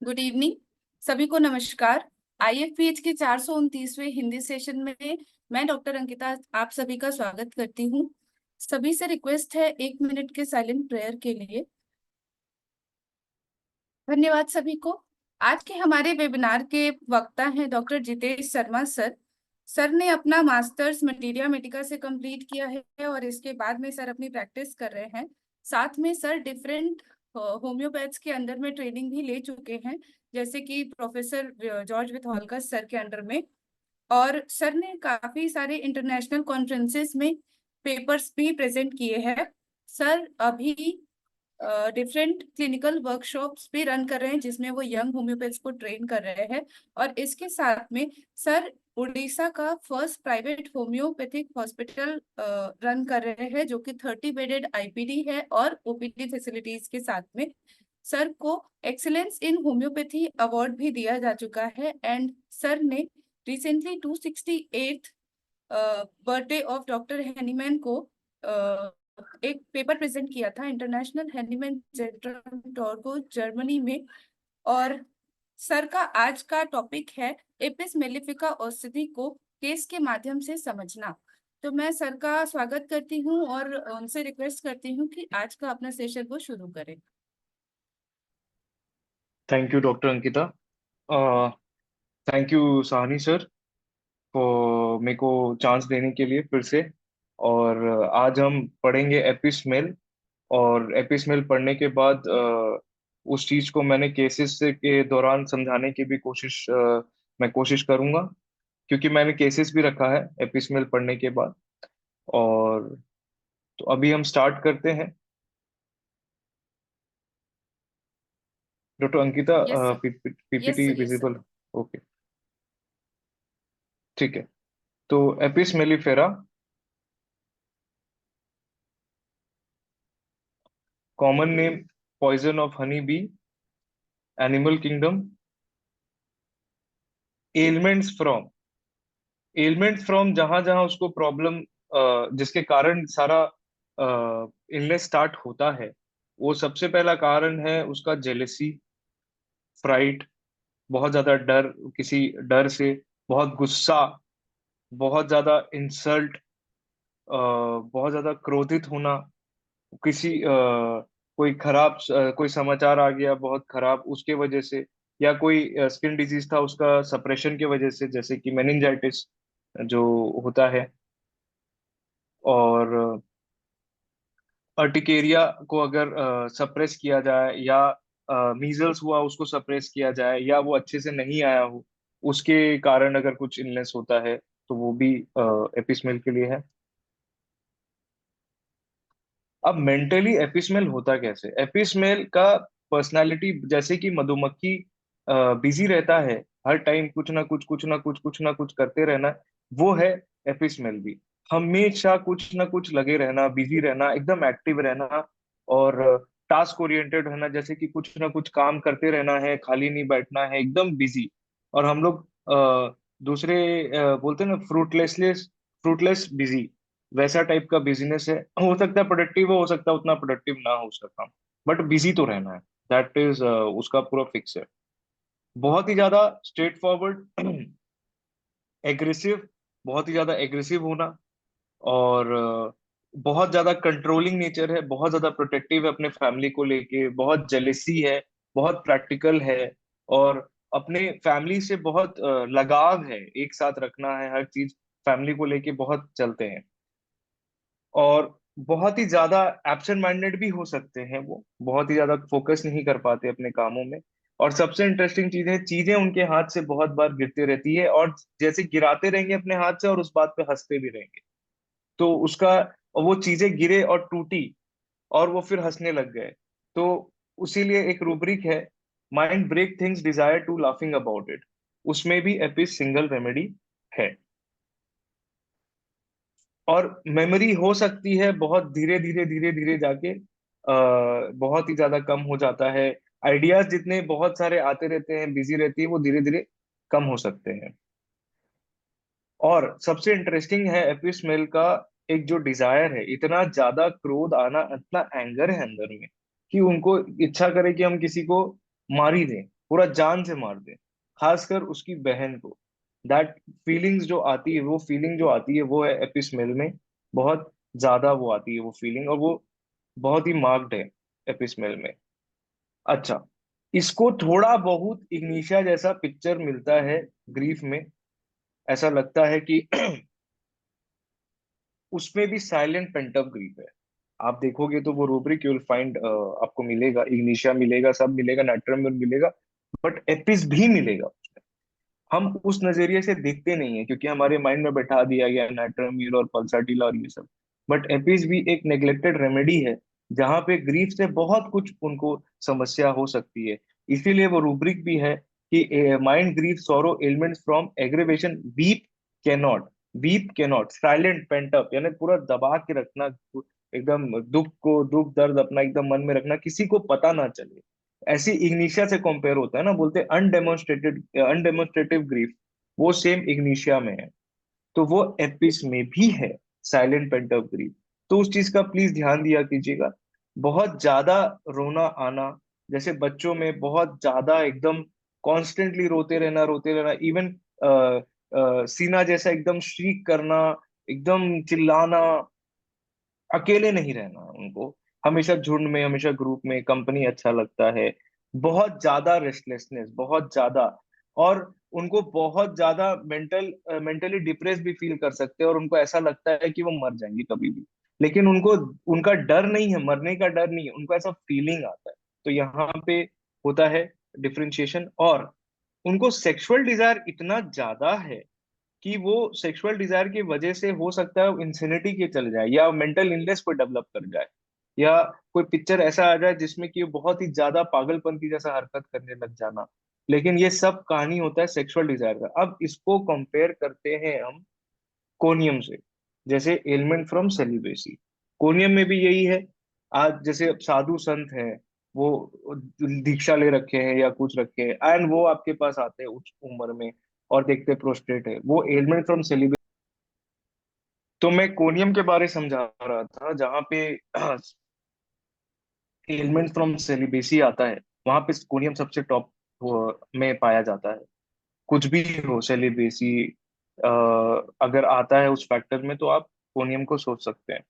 Good evening. सभी को नमस्कार। आईएफपीएच के 429वें हिंदी सेशन में मैं डॉक्टर अंकिता आप सभी का स्वागत करती हूँ। सभी से रिक्वेस्ट है 1 मिनट के साइलेंट प्रेयर के लिए। धन्यवाद सभी को। आज के हमारे वेबिनार के वक्ता हैं doctor Jitesh Sharma sir. Sir ने अपना मास्टर्स मटीरिया मेडिका से कंप्लीट किया है और इसके बाद में सर अपनी प्रैक्टिस कर रहे हैं। साथ में सर डिफरेंट होम्योपैथ्स के अंडर में ट्रेनिंग भी ले चुके हैं, जैसे कि प्रोफेसर जॉर्ज विथॉलकर सर के अंडर में। और सर ने काफी सारे इंटरनेशनल कॉन्फ्रेंसेस में पेपर्स भी प्रेजेंट किए हैं। सर अभी डिफरेंट क्लिनिकल वर्कशॉप्स भी रन कर रहे हैं, जिसमें वो यंग होम्योपैथ्स को ट्रेन कर रहे हैं। और इसके साथ में सर उड़ीसा का first private homeopathic hospital run कर रहे हैं, जो कि 30 बेडेड आईपीडी है और ओपीडी फैसिलिटीज के साथ में। सर को एक्सीलेंस इन होम्योपैथी अवार्ड भी दिया जा चुका है। एंड सर ने recently 268 birthday of doctor Hahnemann को एक पेपर प्रेजेंट किया था इंटरनेशनल हैनीमैन टॉर्गो जर्मनी में। और सर का आज का टॉपिक है एपिस मेलिफिका औषधि को केस के माध्यम से समझना। तो मैं सर का स्वागत करती हूँ और उनसे रिक्वेस्ट करती हूँ कि आज का अपना सेशन को शुरू करें। Thank you doctor Ankita. Thank you Sahni sir को मेरे को चांस देने के लिए फिर से। और आज हम पढ़ेंगे एपिसमेल। और एपिसमेल पढ़ने के बाद उस चीज को मैंने केसेस से के दौरान समझाने की भी मैं कोशिश करूंगा, क्योंकि मैंने केसेस भी रखा है एपिसमेल पढ़ने के बाद। और तो अभी हम स्टार्ट करते हैं। Doctor Ankita, yes sir. Yes PPT sir. Yes sir. Visible? Okay, ठीक है। तो Apis mellifera, common name poison of honey bee, animal kingdom, ailments from जहां जहां उसको प्रॉब्लम, जिसके कारण सारा इलनेस स्टार्ट होता है। वो सबसे पहला कारण है उसका जेलेसी, फ्राइट, बहुत ज्यादा डर, किसी डर से, बहुत गुस्सा, बहुत ज्यादा इंसल्ट, बहुत ज्यादा क्रोधित होना, किसी कोई समाचार आ गया बहुत खराब उसके वजह से, या कोई स्किन डिजीज था उसका सप्रेशन के वजह से, जैसे कि मेनिंजाइटिस जो होता है। और अर्टिकेरिया को अगर सप्रेस किया जाए, या मीजल्स हुआ उसको सप्रेस किया जाए, या वो अच्छे से नहीं आया हो उसके कारण अगर कुछ इलनेस होता है, तो वो भी एपिसमेल के लिए है। अब मेंटली एपिसमेल होता कैसे? एपिसमेल का पर्सनालिटी, जैसे कि मधुमक्खी बिजी रहता है, हर टाइम कुछ ना कुछ कुछ ना कुछ कुछ ना कुछ करते रहना, वो है एपिसमेल भी। हमेशा कुछ ना कुछ लगे रहना, बिजी रहना, एकदम एक्टिव रहना, और टास्क ओरिएंटेड रहना, जैसे कि कुछ ना कुछ काम करते रहना है, खाली नहीं बैठना है, एकदम बिजी। और हम लोग दूसरे बोलते हैं ना, फ्रूटलेसलेस फ्रूटलेस बिजी, वैसा टाइप का बिजनेस है। हो सकता है प्रोडक्टिव हो सकता है उतना प्रोडक्टिव ना हो उसका काम, बट बिजी तो रहना है। दैट इज उसका पूरा फिक्स है। बहुत ही ज्यादा स्ट्रेट फॉरवर्ड, एग्रेसिव, बहुत ही ज्यादा एग्रेसिव होना, और बहुत ज्यादा कंट्रोलिंग नेचर है, बहुत ज्यादा प्रोटेक्टिव है अपने फैमिली को लेके, बहुत जेलेसी है, बहुत प्रैक्टिकल है, और अपने फैमिली से बहुत लगाव है, एक साथ रखना है हर चीज, फैमिली को लेके बहुत चलते हैं। और बहुत ही ज्यादा एब्सेंट माइंडेड भी हो सकते हैं, वो बहुत ही ज्यादा फोकस नहीं कर पाते अपने कामों में। और सबसे इंटरेस्टिंग चीज है, चीजें उनके हाथ से बहुत बार गिरती रहती है, और जैसे गिराते रहेंगे अपने हाथ से और उस बात पे हंसते भी रहेंगे, तो उसका, वो चीजें गिरे और टूटी और वो फिर हंसने लग गए। तो उसीलिए एक रूब्रिक है, mind break things desire to laughing about it, उसमें भी एपिस सिंगल रेमेडी है। और मेमोरी हो सकती है बहुत धीरे धीरे जाके बहुत ही ज्यादा कम हो जाता है। आइडियाज जितने बहुत सारे आते रहते हैं, बिजी रहती है, वो धीरे धीरे कम हो सकते हैं। और सबसे इंटरेस्टिंग है एपिसमेल का एक जो डिजायर है, इतना ज्यादा क्रोध आना, इतना एंगर है अंदर में, कि उनको इच्छा करे कि हम किसी को मार ही दें, पूरा जान से मार दे, खासकर उसकी बहन को। दैट फीलिंग्स जो आती है, वो फीलिंग जो आती है, वो है एपिसमेल में बहुत ज्यादा वो आती है वो फीलिंग, और वो बहुत ही मार्क्ड है एपिसमेल में। अच्छा, इसको थोड़ा बहुत इग्निशिया जैसा पिक्चर मिलता है ग्रीफ में। ऐसा लगता है कि उसमें भी साइलेंट पेंटअप ग्रीफ है। आप देखोगे तो वो रूब्रिक यू विल फाइंड, आपको मिलेगा, इग्निशिया मिलेगा, सब मिलेगा, नाइट्रम मिलेगा, बट एपिस भी मिलेगा। हम उस नजरिए से देखते नहीं है क्योंकि हमारे माइंड में बैठा दिया गया नाइट्रामील और पल्साटिल और ये सब। बट एपिस भी एक नेग्लेक्टेड रेमेडी है, जहाँ पे ग्रीफ से बहुत कुछ उनको समस्या हो सकती है। इसीलिए वो रूब्रिक भी है कि माइंड ग्रीफ सोरो elements from aggravation, weep cannot, weep cannot, silent pent-up, यानी पूरा दबा के रखना, एकदम दुख को, दुख दर्द अपना एकदम मन में रखना, किसी को पता ना चले। ऐसी इग्निशिया से कंपेयर होता है ना, बोलते हैं अनडेमोन्स्ट्रेटेड, अनडेमोन्स्ट्रेटिव ग्रीफ, वो सेम इग्निशिया में है। तो वो एपिस में भी है, साइलेंट पेंटअप ग्रीफ। तो उस चीज का प्लीज ध्यान दिया कीजिएगा। बहुत ज्यादा रोना आना, जैसे बच्चों में बहुत ज्यादा एकदम कॉन्स्टेंटली रोते रहना, इवन सीना जैसा एकदम श्रीक करना, एकदम चिल्लाना, अकेले नहीं रहना उनको, हमेशा झुंड में, हमेशा ग्रुप में, कंपनी अच्छा लगता है। बहुत ज्यादा रेस्टलेसनेस, बहुत ज्यादा, और उनको बहुत ज्यादा मेंटली डिप्रेस भी फील कर सकते हैं, और उनको ऐसा लगता है कि वो मर जाएंगे कभी भी। लेकिन उनको, उनका डर नहीं है, मरने का डर नहीं है, उनको ऐसा फीलिंग आता है। तो यहाँ पे होता है डिफरेंशिएशन। और उनको सेक्सुअल डिजायर इतना ज्यादा है कि वो सेक्सुअल डिजायर की वजह से हो सकता है वो इंसेनिटी के चले जाए, या मेंटल इलनेस को डेवलप कर जाए, या कोई पिक्चर ऐसा आ जाए जिसमें कि वो बहुत ही ज्यादा पागलपन की जैसा हरकत करने लग जाना। लेकिन ये सब कहानी होता है सेक्सुअल डिजायर का। अब इसको कंपेयर करते हैं हम कोनियम से, जैसे एलिमेंट फ्रॉम सेलिबेसी। कोनियम में भी यही है। आज जैसे अब साधु संत हैं, वो दीक्षा ले रखे हैं या कुछ रखे हैं, एंड वो आपके पास आते हैं उच्च उम्र में और देखते प्रोस्टेट है, वो एलिमेंट फ्रॉम सेलिबेसी। तो मैं कोनियम के बारे समझा रहा था, जहाँ पे एलिमेंट फ्रॉम सेलिबेसी आता है, वहां पे कोनियम सबसे टॉप में पाया जाता है। कुछ भी हो सेलिबेसी अगर आता है उस फैक्टर में, तो आप कोनियम को सोच सकते हैं।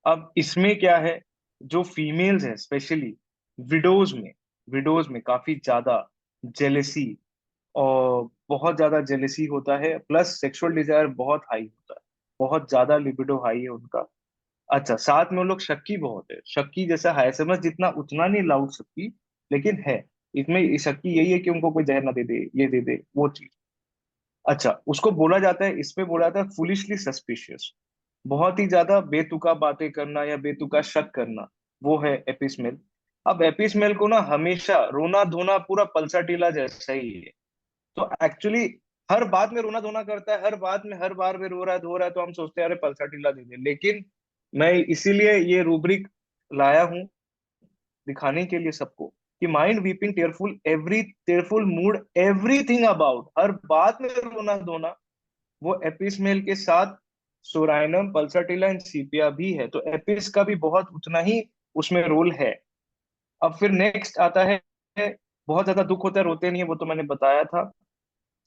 अब इसमें क्या है, जो फीमेल्स हैं स्पेशली विडोज में काफी ज्यादा जेलेसी, और बहुत ज्यादा जेलेसी होता है, प्लस सेक्सुअल डिजायर बहुत हाई होता है, बहुत ज्यादा लिबिडो हाई है उनका। अच्छा, साथ में वो लोग शक्की बहुत है, शक्की जैसा हाय समझ, जितना उतना नहीं लाउड शक्की, लेकिन है। इसमें शक्की यही है कि उनको कोई जहर ना दे दे, ये दे दे, वो चीज। अच्छा, उसको बोला जाता है, इसमें बोला जाता है फुलिशली सस्पिशियस, बहुत ही ज्यादा बेतुका बातें करना या बेतुका शक करना, वो है एपिसमेल। अब एपिसमेल को ना हमेशा रोना धोना पूरा पलसा टीला जैसा ही है। तो एक्चुअली हर बात में रोना धोना करता है, हर बात में, हर बार में रो रहा है, धो रहा है, तो हम सोचते हैं अरे पलसा टीला दे दे। लेकिन मैं इसीलिए ये रूब्रिक लाया हूं, दिखाने के लिए सबको, कि mind weeping tearful, every tearful mood, everything about, हर बात में रोना धोना, वो एपिसमेल के साथ सोराइनम, पल्साटिला एंड सीपिया भी है। तो एपिस का भी बहुत उतना ही उसमें रोल है। अब फिर नेक्स्ट आता है, बहुत ज्यादा दुख होता है, रोते नहीं है, वो तो मैंने बताया था,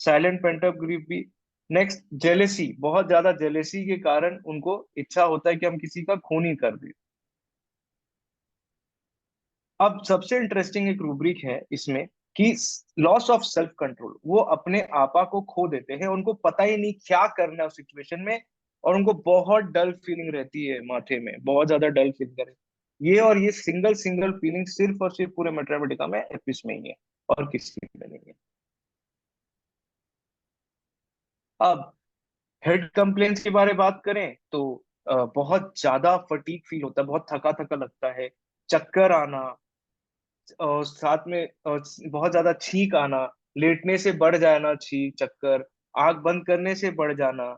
साइलेंट पेंटअप ग्रीफ भी। नेक्स्ट जेलेसी, बहुत ज्यादा जेलेसी के कारण उनको इच्छा होता है कि हम किसी का खून ही कर दें। अब सबसे इंटरेस्टिंग एक रूब्रिक है इसमें, कि लॉस ऑफ सेल्फ कंट्रोल, वो अपने आपा को खो देते हैं, उनको पता ही नहीं क्या करना है उस सिचुएशन में, और उनको बहुत डल फीलिंग रहती है माथे में, बहुत ज्यादा डल फील करे। ये, और ये सिंगल सिंगल फीलिंग सिर्फ और सिर्फ पूरे मेट्रामेटिका में एपिस में ही है, और किसी में नहीं है। अब हेड कंप्लेंट्स के बारे में बात करें तो बहुत ज्यादा फटीग फील होता है, बहुत थका थका लगता है, चक्कर आना, और साथ में बहुत ज्यादा छींक आना, लेटने से बढ़ जाना छींक चक्कर, आंख बंद करने से बढ़ जाना,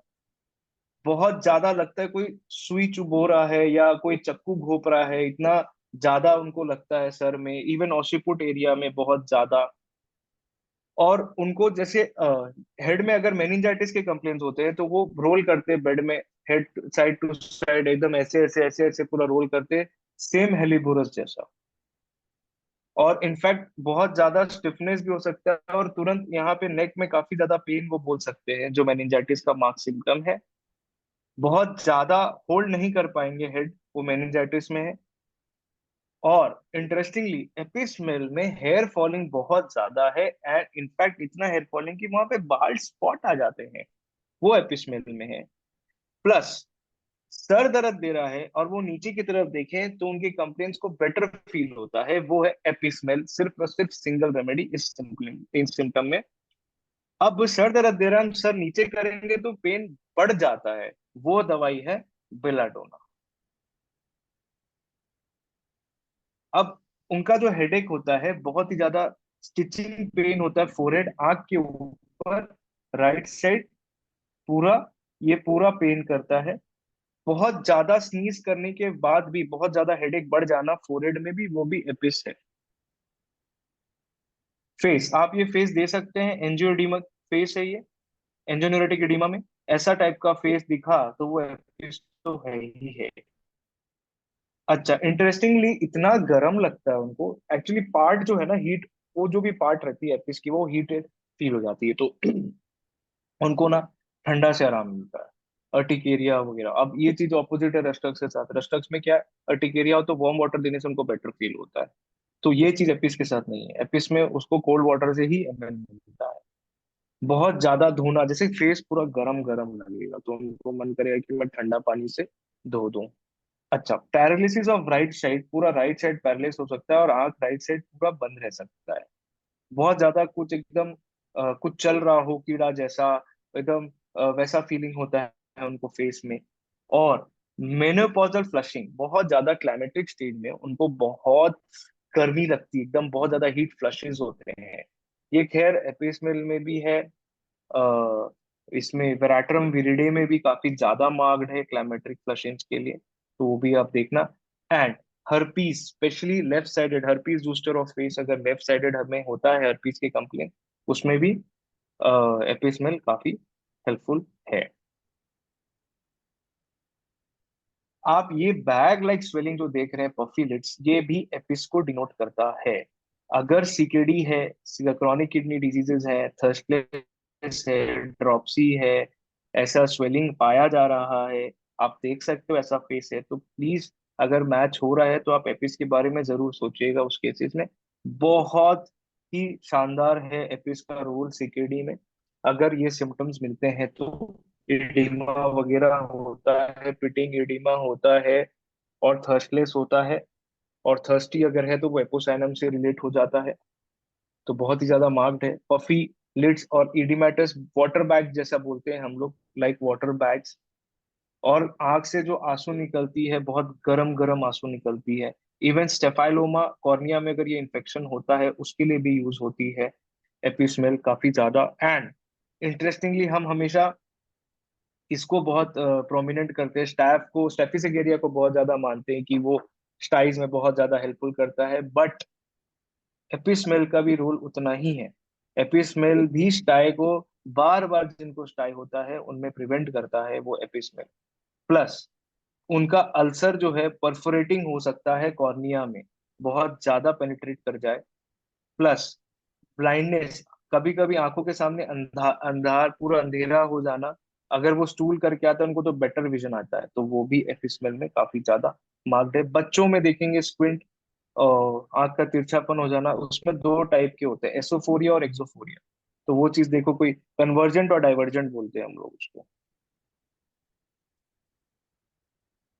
बहुत ज्यादा लगता है कोई सुई चुभो रहा है या कोई चक्कू घोंप रहा है, इतना ज्यादा उनको लगता है सर में, इवन ओशिपुट एरिया में बहुत ज्यादा। और उनको जैसे हेड में अगर मेनिंजाइटिस के कंप्लेंट्स होते हैं, तो वो रोल करते हैं बेड में, हेड साइड टू साइड, एकदम ऐसे ऐसे ऐसे ऐसे पूरा रोल करते, सेम हेलिबोरस जैसा। और इनफैक्ट बहुत ज्यादा स्टिफनेस भी हो सकता है, और तुरंत यहाँ पे नेक में काफी ज्यादा पेन वो बोल सकते हैं, जो मेनिंजाइटिस का मार्क सिम्टम है। बहुत ज्यादा होल्ड नहीं कर पाएंगे हेड, वो मेनिंजाइटिस में है। और इंटरेस्टिंगली एपिस्मेल में हेयर फॉलिंग बहुत ज्यादा है, एंड इनफैक्ट इतना हेयर फॉलिंग कि वहां पे बाल स्पॉट आ जाते हैं, वो एपिस्मेल में है। प्लस सर दर्द दे रहा है और वो नीचे की तरफ देखें तो उनके कंप्लेंट्स को बेटर फील होता है, वो है एपिस्मेल, सिर्फ और सिर्फ सिंगल रेमेडी इस सिम्टम में। अब सर दर्द दे रहा है, हम सर नीचे करेंगे तो पेन बढ़ जाता है, वो दवाई है बेलाडोना। अब उनका जो हेडेक होता है, बहुत ही ज्यादा स्टिचिंग पेन होता है फोरहेड, आंख के ऊपर, राइट साइड पूरा, ये पूरा पेन करता है। बहुत ज्यादा स्नीज करने के बाद भी बहुत ज्यादा हेडेक बढ़ जाना फोरहेड में भी, वो भी एपिस है। फेस, आप ये फेस दे सकते हैं, एंजियोएडिमा फेस है ये, एंजियोन्यूरेटिक एडिमा में ऐसा टाइप का फेस दिखा तो वो एपिस तो है ही है। अच्छा, इंटरेस्टिंगली इतना गर्म लगता है उनको, एक्चुअली पार्ट जो है ना हीट, वो जो भी पार्ट रहती है एपिस की वो हीटेड फील हो जाती है, तो उनको ना ठंडा से आराम मिलता है। अर्टिकेरिया वगैरह, अब ये चीज ऑपोजिट है रस्टक्स के साथ। रस्टक्स में क्या है, अर्टिकेरिया हो तो वार्म वाटर देने से उनको बेटर फील होता है, तो ये चीज एपिस के साथ नहीं है। एपिस में उसको कोल्ड वाटर से ही एमएन मिलता है। बहुत ज्यादा धोना, जैसे फेस पूरा गरम गरम लगेगा तो उनको मन करेगा कि मैं ठंडा पानी से धो दूं। अच्छा, पैरालिसिस ऑफ राइट साइड, पूरा राइट साइड पैरालिस हो सकता है और आंख राइट साइड पूरा बंद रह सकता है। बहुत ज्यादा कुछ एकदम कुछ चल रहा हो कीड़ा जैसा, एकदम वैसा फीलिंग होता है उनको फेस में। और मेनोपॉजल फ्लशिंग, बहुत ज्यादा क्लाइमेटिक स्टेज में उनको बहुत गर्मी लगती है, एकदम बहुत ज्यादा हीट फ्लशेस होते हैं। ये खैर एपिसमेल में भी है, अ, इसमें वेराट्रम विरिडे में भी काफी ज्यादा मार्क्ड है क्लाइमेट्रिक फ्लशिंग्स के लिए, तो वो भी आप देखना। And herpes, specially left sided herpes zoster of face, अगर लेफ्ट साइडेड हमें होता है हर्पीस के कंप्लेन, उसमें भी एपिसमेल काफी हेल्पफुल है। आप ये बैग लाइक स्वेलिंग जो देख रहे हैं, पफी लिड्स, ये भी एपिस को डिनोट करता है। अगर सीकेडी है, क्रॉनिक किडनी डिजीजेस है, थर्स्टलेस है, ड्रॉपसी है, ऐसा स्वेलिंग पाया जा रहा है, आप देख सकते हो ऐसा फेस है, तो प्लीज, अगर मैच हो रहा है तो आप एपिस के बारे में जरूर सोचिएगा उस केसेस में। बहुत ही शानदार है एपिस का रोल सीकेडी में। अगर ये सिम्टम्स मिलते हैं तो एडिमा वगैरह होता है, पिटिंग एडिमा होता है, और थर्स्टलेस होता है, और थर्स्टी अगर है तो वो एपोसाइनम से रिलेट हो जाता है, तो बहुत ही ज्यादा मार्क्ड है। पफी लिड्स और इडिमेटस, वाटर बैग जैसा बोलते हैं हम लोग, लाइक वाटर बैग्स। और आंख से जो आंसू निकलती है, बहुत गरम गरम आंसू निकलती है। इवन स्टेफाइलोमा कॉर्निया में अगर ये इन्फेक्शन होता है उसके लिए भी यूज होती है एपिस्मेल काफी ज्यादा। एंड इंटरेस्टिंगली हम हमेशा इसको बहुत प्रोमिनेंट करते हैं, स्टैफ को, स्टेफिसिगेरिया को बहुत ज्यादा मानते हैं कि वो स्टाइज में बहुत ज्यादा हेल्पफुल करता है, बट एपिस्मेल का भी रोल उतना ही है। एपिस्मेल भी स्टाई को, बार बार जिनको स्टाई होता है उनमें प्रिवेंट करता है वो एपिस्मेल। प्लस उनका अल्सर जो है परफोरेटिंग हो सकता है कॉर्निया में, बहुत ज्यादा पेनिट्रेट कर जाए। प्लस ब्लाइंडनेस, कभी कभी आंखों के सामने अंधार, पूरा अंधेरा हो जाना। अगर वो स्टूल करके आता है उनको तो बेटर विजन आता है, तो वो भी एफिसमेल में काफी ज्यादा मार्क्ड है। बच्चों में देखेंगे स्क्विंट और आंख का तिरछापन हो जाना, उसमें दो टाइप के होते हैं, एसोफोरिया और एक्सोफोरिया। तो वो चीज देखो, कोई कन्वर्जेंट और डाइवर्जेंट बोलते हैं हम लोग उसको।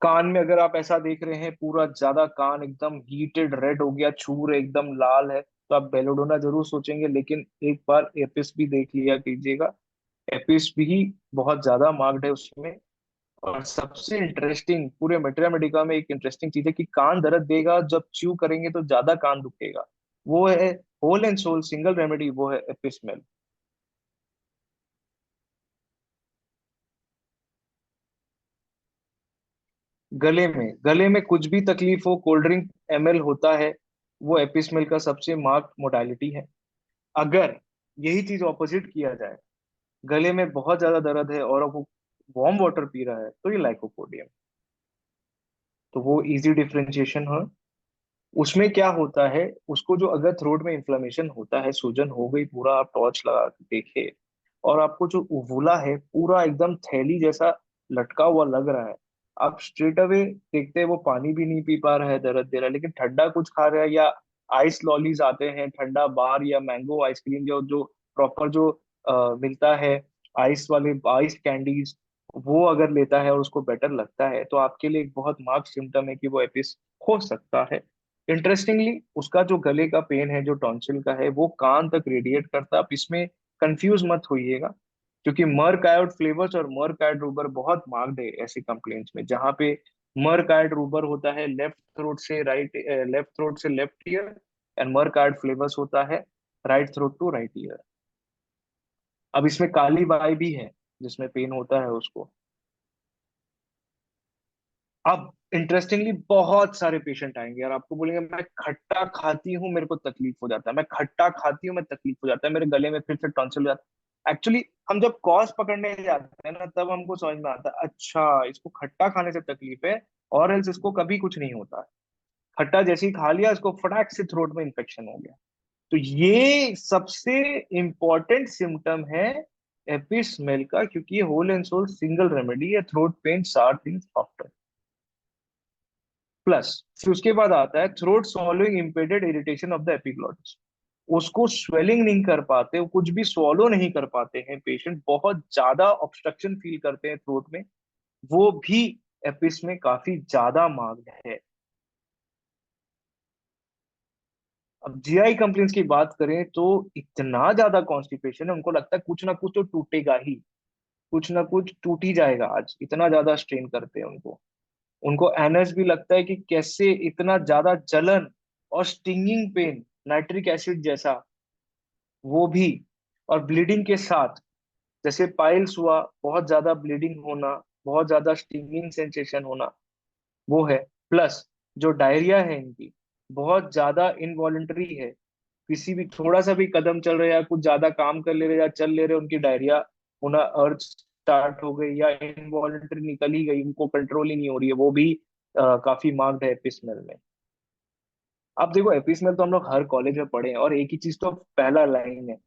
कान में अगर आप ऐसा देख रहे हैं पूरा ज्यादा कान एकदम हीटेड रेड हो गया, छूर एकदम लाल है, तो आप बेलोडोना जरूर सोचेंगे, लेकिन एक बार एपिस भी देख लिया कीजिएगा। एपिस भी बहुत ज्यादा मार्क्ड है उसमें। और सबसे इंटरेस्टिंग पूरे मेटेरिया मेडिका में एक इंटरेस्टिंग चीज है कि कान दर्द देगा जब च्यू करेंगे तो ज्यादा कान दुखेगा, वो है whole and sole single remedy, वो है एपिसमेल। गले में कुछ भी तकलीफ हो, कोल्ड ड्रिंक एमएल होता है, वो एपिसमेल का सबसे मार्क मोडालिटी है। अगर यही चीज ऑपोजिट किया जाए, गले में बहुत ज्यादा दर्द है और वो वार्म वाटर पी रहा है, तो ये लाइकोपोडियम, तो वो इजी डिफरेंशिएशन है। उसमें क्या होता है, उसको जो अगर थ्रोट में इन्फ्लेमेशन होता है, सूजन हो गई, पूरा आप टॉर्च लगा के देखे और आपको जो उवुला है पूरा एकदम थैली जैसा लटका हुआ लग रहा है, आप स्ट्रेट अवे देखते हैं वो पानी भी नहीं पी पा रहा है, दर्द दे रहा है, लेकिन ठंडा कुछ खा रहा है, या आइस लॉलीज आते हैं, ठंडा बार या मैंगो आइसक्रीम जो जो प्रॉपर जो मिलता है, आइस वाले आइस कैंडीज, वो अगर लेता है और उसको बेटर लगता है, तो आपके लिए एक बहुत मार्क्ड सिम्टम है कि वो एपिस हो सकता है। इंटरेस्टिंगली उसका जो गले का पेन है, जो टॉन्सिल का है, वो कान तक रेडिएट करता है। आप इसमें कंफ्यूज मत होइएगा, क्योंकि मर्क आयोड फ्लेवर्स और मर्क आयोड रूबर बहुत मार्क्ड है ऐसे कंप्लेंट्स में, जहाँ पे मर्क आयोड रूबर होता है लेफ्ट थ्रोट से राइट, लेफ्ट थ्रोट से left ear, and merc iod flavus होता है right throat to right ear. अब इसमें काली बाई भी है जिसमें पेन होता है उसको। अब इंटरेस्टिंगली बहुत सारे पेशेंट आएंगे और आपको बोलेंगे मैं खट्टा खाती हूँ मेरे को तकलीफ हो जाता है, मैं खट्टा खाती हूँ मैं तकलीफ हो जाता है, मेरे गले में फिर से टॉन्सिल हो जाता है। एक्चुअली हम जब कॉज पकड़ने जाते हैं ना, तब हमको समझ में आता है अच्छा इसको खट्टा खाने से तकलीफ है, और एल्स इसको कभी कुछ नहीं होता है। खट्टा जैसे ही खा लिया, इसको फटाक से थ्रोट में इन्फेक्शन हो गया। तो ये सबसे इंपॉर्टेंट सिम्टम है एपिस स्मेल का, क्योंकि ये whole and sole single remedy है throat pain sore things after. Plus फिर उसके बाद आता है throat swallowing impeded irritation of the epiglottis. उसको स्वेलिंग नहीं कर पाते, वो कुछ भी swallow नहीं कर पाते हैं पेशेंट, बहुत ज्यादा ऑब्स्ट्रक्शन फील करते हैं थ्रोट में, वो भी एपिस में काफी ज्यादा मांग है। अब जीआई कंप्लेंट्स की बात करें तो इतना ज्यादा कॉन्स्टिपेशन है, उनको लगता है कुछ ना कुछ तो टूटेगा ही, कुछ ना कुछ टूट ही जाएगा आज, इतना ज्यादा स्ट्रेन करते हैं उनको। उनको एनर्स भी लगता है कि कैसे इतना ज्यादा जलन और स्टिंगिंग पेन, नाइट्रिक एसिड जैसा, वो भी, और ब्लीडिंग के साथ, जैसे पाइल्स हुआ, बहुत ज्यादा ब्लीडिंग होना, बहुत ज्यादा स्टिंगिंग सेंसेशन होना, वो है। प्लस जो डायरिया है इनकी बहुत ज्यादा इनवॉलेंटरी है, किसी भी थोड़ा सा भी कदम चल रहे या कुछ ज्यादा काम कर ले रहे या चल ले रहे, उनकी डायरिया होना अर्ज स्टार्ट हो गई, या इनवॉलेंटरी निकल ही गई, उनको कंट्रोल ही नहीं हो रही है, वो भी काफी मार्क्ड है एपिस्मेल में। अब देखो एपिस्मेल तो हम लोग हर कॉलेज में पढ़े हैं, और एक ही चीज तो पहला लाइन है,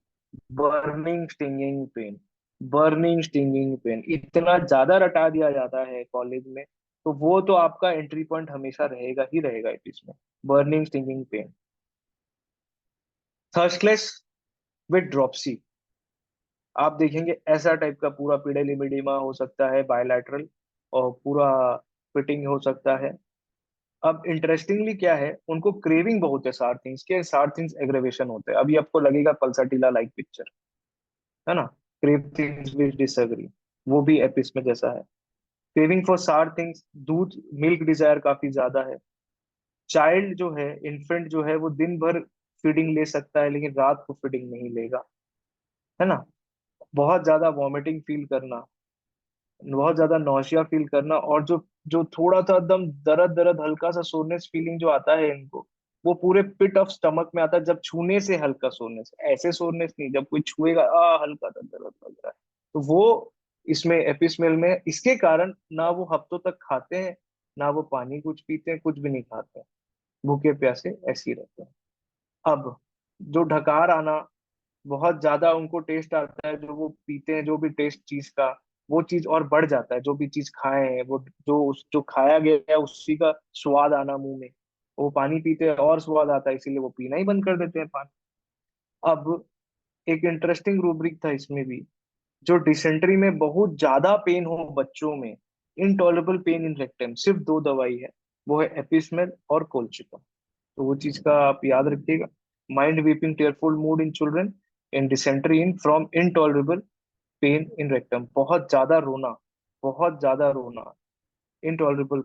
burning stinging pain. Burning stinging pain इतना ज्यादा रटा दिया जाता है कॉलेज में, तो वो तो आपका एंट्री पॉइंट हमेशा रहेगा ही रहेगा apis mel, burning stinging pain. Thirstless with dropsy, आप देखेंगे ऐसा टाइप का पूरा पिडेलिमिडीमा हो सकता है बायलैटरल, और पूरा फिटिंग हो सकता है। अब इंटरेस्टिंगली क्या है, उनको क्रेविंग बहुत है सार थिंग्स के, सार थिंग्स एग्रेवेशन होते हैं, अभी आपको लगेगा पल्साटिला लाइक पिक्चर, है ना, क्रेव थिंग्स विच डिसएग्री, वो भी एपिस में जैसा है। क्रेविंग फॉर सार थिंग्स, दूध मिल्क डिजायर काफी ज्यादा है। चाइल्ड जो है, इन्फेंट जो है, वो दिन भर फीडिंग ले सकता है लेकिन रात को फीडिंग नहीं लेगा, है ना। बहुत ज्यादा वॉमिटिंग फील करना, बहुत ज्यादा नौशिया फील करना, और जो जो थोड़ा सा एकदम दर्द दर्द हल्का सा सोरनेस फीलिंग जो आता है इनको, वो पूरे पिट ऑफ स्टमक में आता है, जब छूने से हल्का सोरनेस, ऐसे सोरनेस नहीं जब कोई छुएगा हल्का सा दर्द लग रहा है, तो वो इसमें एपिस्मेल में, इसके कारण ना वो हफ्तों तक खाते हैं, ना वो पानी कुछ पीते हैं, कुछ भी नहीं खाते हैं, भूखे प्यासे ऐसे ही रहते हैं। अब जो डकार आना, बहुत ज्यादा उनको टेस्ट आता है, जो वो पीते हैं जो भी टेस्ट चीज का, वो चीज और बढ़ जाता है, जो भी चीज खाए हैं वो, जो खाया गया है उसी का स्वाद आना मुंह में, वो पानी पीते हैं और स्वाद आता है, इसीलिए वो पीना ही बंद कर देते हैं पानी। अब एक इंटरेस्टिंग रूब्रिक था इसमें भी, जो डिसेंट्री में बहुत ज्यादा पेन हो बच्चों में, इनटॉलेबल पेन इन रेक्टम, सिर्फ दो दवाई है, वो है एपिस्मेल और कोलचिकम। तो वो चीज का आप याद रखिएगा, mind weeping tearful mood in children, in dysentery in from intolerable pain in rectum, बहुत ज्यादा रोना, बहुत ज्यादा रोना, इनटॉलरेबल।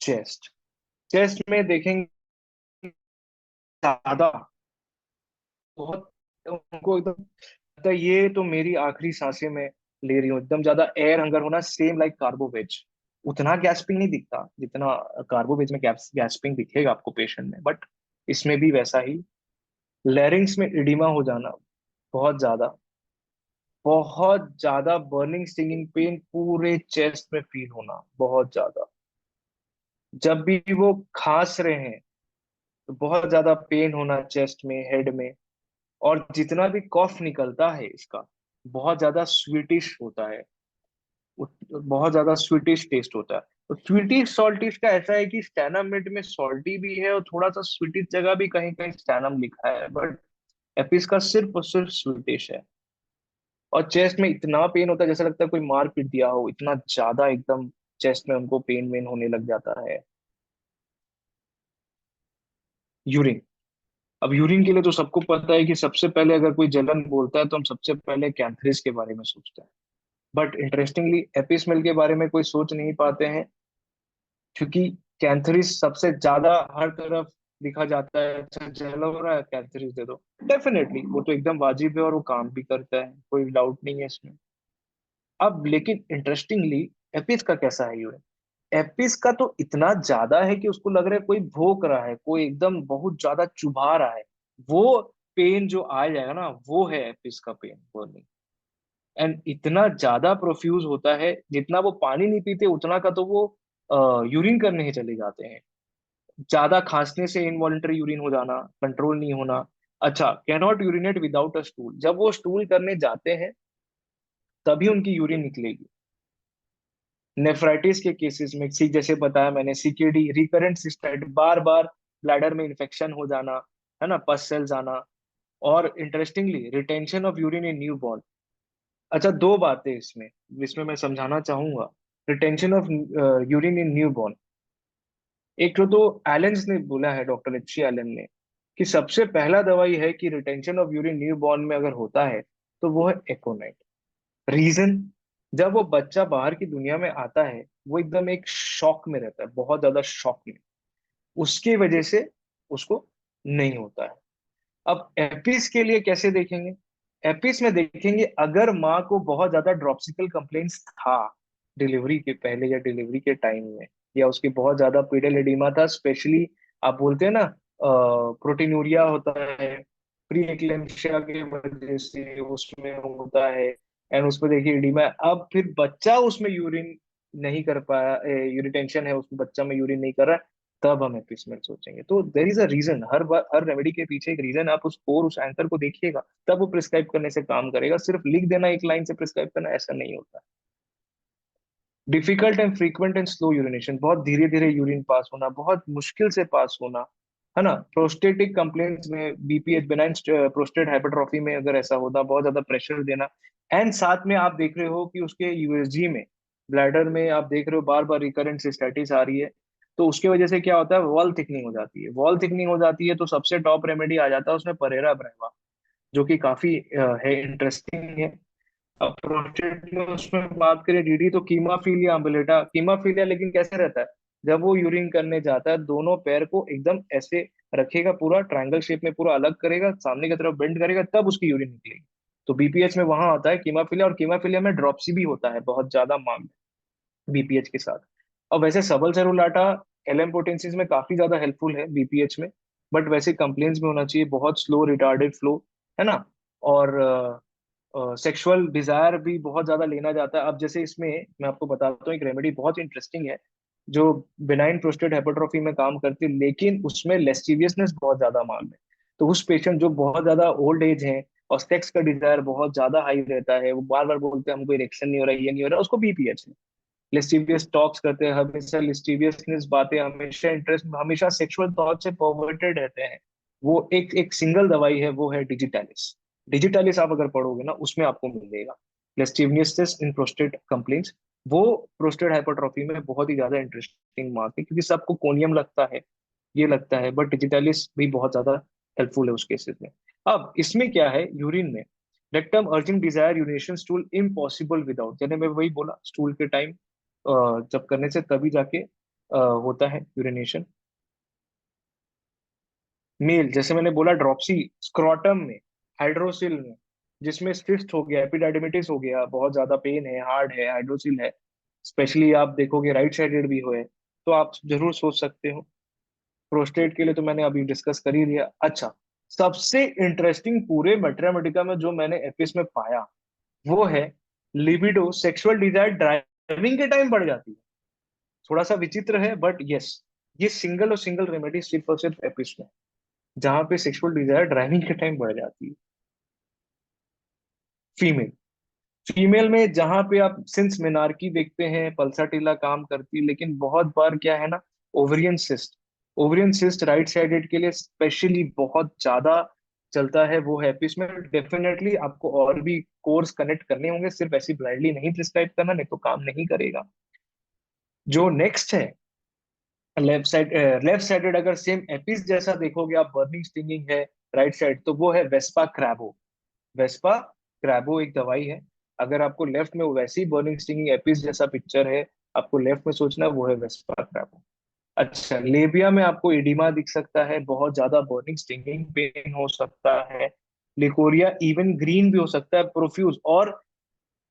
चेस्ट, चेस्ट में देखेंगे ज्यादा, बहुत, उनको एकदम लगता है ये तो मेरी आखिरी सांसें में ले रही हूँ, एकदम ज्यादा एयर हंगर होना, सेम लाइक कार्बोवेज। उतना गैस्पिंग नहीं दिखता जितना कार्बोवेज में गैस्पिंग दिखेगा आपको पेशेंट में, बट इसमें भी वैसा ही। लैरिंग्स में इडिमा हो जाना, बहुत ज्यादा, बहुत ज्यादा बर्निंग स्टिंगिंग पेन पूरे चेस्ट में फील होना, बहुत ज्यादा। जब भी वो खांस रहे हैं तो बहुत ज्यादा पेन होना चेस्ट में, हेड में। और जितना भी कॉफ निकलता है इसका, बहुत ज्यादा स्वीटिश होता है, बहुत ज्यादा स्वीटिश टेस्ट होता है। तो स्वीटिश सॉल्टिश का ऐसा है कि स्टैनम मिड में सॉल्टी भी है और थोड़ा सा स्वीटिश जगह भी कहीं कहीं स्टैनम लिखा है, बट एपिस का सिर्फ और सिर्फ स्वीटिश है। और चेस्ट में इतना पेन होता है जैसा लगता है कोई मार पीट दिया हो, इतना ज्यादा एकदम चेस्ट में उनको पेन वेन होने लग जाता है। यूरिन। अब यूरिन के लिए तो सबको पता है कि सबसे पहले अगर कोई जलन बोलता है तो हम सबसे पहले कैंथरिस के बारे में सोचते हैं। बट इंटरेस्टिंगली एपिसमेल के बारे में कोई सोच नहीं पाते हैं, क्योंकि कैंथरिस सबसे ज्यादा हर तरफ दिखा जाता है। अच्छा जल हो रहा है, कैंथरिस दे दो। डेफिनेटली वो तो एकदम वाजिब है और वो काम भी करता है, कोई डाउट नहीं है इसमें। अब लेकिन इंटरेस्टिंगली एपिस का कैसा है यूरिन? एपिस का तो इतना ज्यादा है कि उसको लग रहा है कोई भोंक रहा है, कोई एकदम बहुत ज्यादा चुभा रहा है। वो पेन जो आ जाएगा ना, वो है एपिस का पेन, वो नहीं। एंड इतना ज्यादा प्रोफ्यूज होता है, जितना वो पानी नहीं पीते उतना का तो वो यूरिन करने ही चले जाते हैं। ज्यादा खांसने से इनवॉलेंटरी यूरिन हो जाना, कंट्रोल नहीं होना। अच्छा, cannot urinate without a stool, जब वो स्टूल करने जाते हैं तभी उनकी यूरिन निकलेगी। नेफ्राइटिस के केसेस में, सी जैसे बताया मैंने, सीकेडी, रिकरेंट सिस्टाइटिस, बार बार ब्लैडर में इन्फेक्शन हो जाना, है ना, पस सेल्स आना। और interestingly retention of urine in new born. अच्छा, दो बातें इसमें इसमें मैं समझाना चाहूंगा। Retention of urine in new born, एक तो एलेंस ने बोला है, डॉक्टर एच एलन ने, कि सबसे पहला दवाई है कि retention of urine new born में अगर होता है तो वो है एकोनाइट। रीजन, जब वो बच्चा बाहर की दुनिया में आता है वो एकदम एक शॉक में रहता है, बहुत ज्यादा शॉक में, उसकी वजह से उसको नहीं होता है। अब एपिस के लिए कैसे देखेंगे? एपिस में देखेंगे अगर माँ को बहुत ज्यादा ड्रॉप्सिकल कंप्लेंट्स था डिलीवरी के पहले या डिलीवरी के टाइम में, या उसकी बहुत ज्यादा पीडल एडिमा था, स्पेशली आप बोलते हैं ना प्रोटीनूरिया होता है प्री एक्लेम्पशिया की वजह से, उसमें होता है। एंड उसमें देखिए एडिमा, अब फिर बच्चा उसमें यूरिन नहीं कर पाया, यूरिटेंशन है उसमें, बच्चा में यूरिन नहीं कर रहा है, तब हम एपिसमेंट सोचेंगे। तो देर इज अ रीजन, हर बार हर रेमेडी के पीछे एक रीजन। आप उस कोर, उस एंकर को देखिएगा, तब वो प्रिस्क्राइब करने से काम करेगा। सिर्फ लिख देना एक लाइन से प्रिस्क्राइब करना, ऐसा नहीं होता। Difficult and frequent and slow urination, बहुत धीरे धीरे यूरिन पास होना, बहुत मुश्किल से पास होना, है ना। प्रोस्टेटिक कंप्लेंट्स में, बीपीएच, बेनाइन प्रोस्टेट हाइपरट्रॉफी में अगर ऐसा होता, बहुत ज्यादा प्रेशर देना। एंड साथ में आप देख रहे हो कि उसके यूएसजी में, ब्लैडर में आप देख रहे हो बार बार रिकरेंट सिस्टाइटिस आ रही है। तो उसके वजह से क्या होता है, वॉल थिकनिंग हो जाती है। वॉल थिकनिंग हो जाती है तो सबसे टॉप रेमेडी आ जाता है उसमें, परेरा ब्रेवा, जो कि काफी है, इंटरेस्टिंग है। अब प्रोस्टेट में उसमें बात करें डीडी, तो कीमाफिलिया अम्बुलेटा, कीमाफिलिया लेकिन कैसे रहता है, जब वो यूरिन करने जाता है दोनों पैर को एकदम ऐसे रखेगा, पूरा ट्रायंगल शेप में पूरा अलग करेगा, सामने की तरफ बेंड करेगा, तब उसकी यूरिन निकलेगी। तो बीपीएच में वहां आता है कीमाफिलिया, और कीमाफिलिया में ड्रॉप्सी भी होता है बहुत ज्यादा मामले बीपीएच के साथ। और वैसे सबल सेरुलाटा एलएम पोटेंसीज में काफी ज्यादा हेल्पफुल है बीपीएच में, बट वैसे कंप्लेंट्स में होना चाहिए, बहुत स्लो रिटार्डेड फ्लो, है ना। और सेक्सुअल डिजायर भी बहुत ज्यादा लेना जाता है। अब जैसे इसमें मैं आपको बताता हूँ, एक रेमेडी बहुत इंटरेस्टिंग है जो बिनाइन प्रोस्टेट हाइपरट्रॉफी में काम करती है, लेकिन उसमें लेस्टिवियसनेस बहुत ज्यादा मांग है। तो उस पेशेंट जो बहुत ज्यादा ओल्ड एज है और सेक्स का डिजायर बहुत ज्यादा हाई रहता है, वो बार बार बोलते हैं हमको इरेक्शन नहीं हो रहा है, ये नहीं हो रहा, उसको बीपीएच है। लिस्टीवियस टॉक्स करते हैं हमेशा, लिस्टीवियसनेस बातें, हमेशा इंटरेस्ट, हमेशा सेक्सुअल थॉट से परवर्टेड रहते हैं। वो एक एक सिंगल दवाई है, वो है डिजिटालिस। डिजिटालिस आप अगर पढ़ोगे ना, उसमें आपको मिलेगा लिस्टीवियसनेस इन प्रोस्टेट कंप्लेंट्स। वो प्रोस्टेट हाइपरट्रॉफी में बहुत ही ज्यादा इंटरेस्टिंग मार्क है, क्योंकि सबको कोनियम लगता है, ये लगता है, बट डिजिटालिस भी बहुत ज्यादा हेल्पफुल है उस केसेस में। अब इसमें क्या है, यूरिन में rectum urging desire urination stool impossible without, यानी मैं वही बोला, स्टूल के टाइम जब करने से तभी जाके होता है यूरिनेशन। मेल, जैसे मैंने बोला, ड्रॉपसी स्क्रॉटम में, हाइड्रोसिल में, जिसमें सिस्ट हो गया, एपिडाइडिमिटिस हो गया, बहुत ज्यादा पेन है, हार्ड है, हाइड्रोसिल है, स्पेशली आप देखोगे राइट साइडेड भी हो है, तो आप जरूर सोच सकते हो। प्रोस्टेट के लिए तो मैंने अभी डिस्कस कर ही लिया। अच्छा, सबसे इंटरेस्टिंग पूरे मैथमेटिका में जो मैंने एपिस में पाया, वो है लिबिडो, सेक्सुअल डिजायर ड्राइविंग के टाइम बढ़ जाती है। थोड़ा सा विचित्र है, बट यस, ये सिंगल और सिंगल रेमेडी सिर्फ और सिर्फ एपिस में, जहां पे सेक्सुअल डिजायर ड्राइविंग के टाइम बढ़ जाती है। फीमेल फीमेल में जहां पे आप सिंस मिनार्की देखते हैं, पल्साटिला काम करती है, लेकिन बहुत बार क्या है ना, ovarian cyst, ovarian cyst right sided के लिए स्पेशली बहुत ज्यादा चलता है, वो है एपिस में। डेफिनेटली आपको और भी कोर्स कनेक्ट करने होंगे, सिर्फ ऐसी ब्लाइंडली नहीं प्रिस्क्राइब करना, नहीं तो काम नहीं करेगा। जो नेक्स्ट है लेफ्ट साइड, लेफ्ट साइडेड अगर सेम एपिस जैसा देखोगे आप, बर्निंग स्टिंगिंग है राइट साइड, तो वो है वेस्पा क्रैबो। वेस्पा क्रैबो एक दवाई है। अगर आपको लेफ्ट में वैसी बर्निंग स्टिंगिंग एपिस जैसा पिक्चर है, आपको लेफ्ट में सोचना है, वो है वेस्पा क्रैबो। अच्छा, लेबिया में आपको एडिमा दिख सकता है, बहुत ज्यादा बर्निंग स्टिंगिंग पेन हो सकता है। लिकोरिया इवन ग्रीन भी हो सकता है, प्रोफ्यूज। और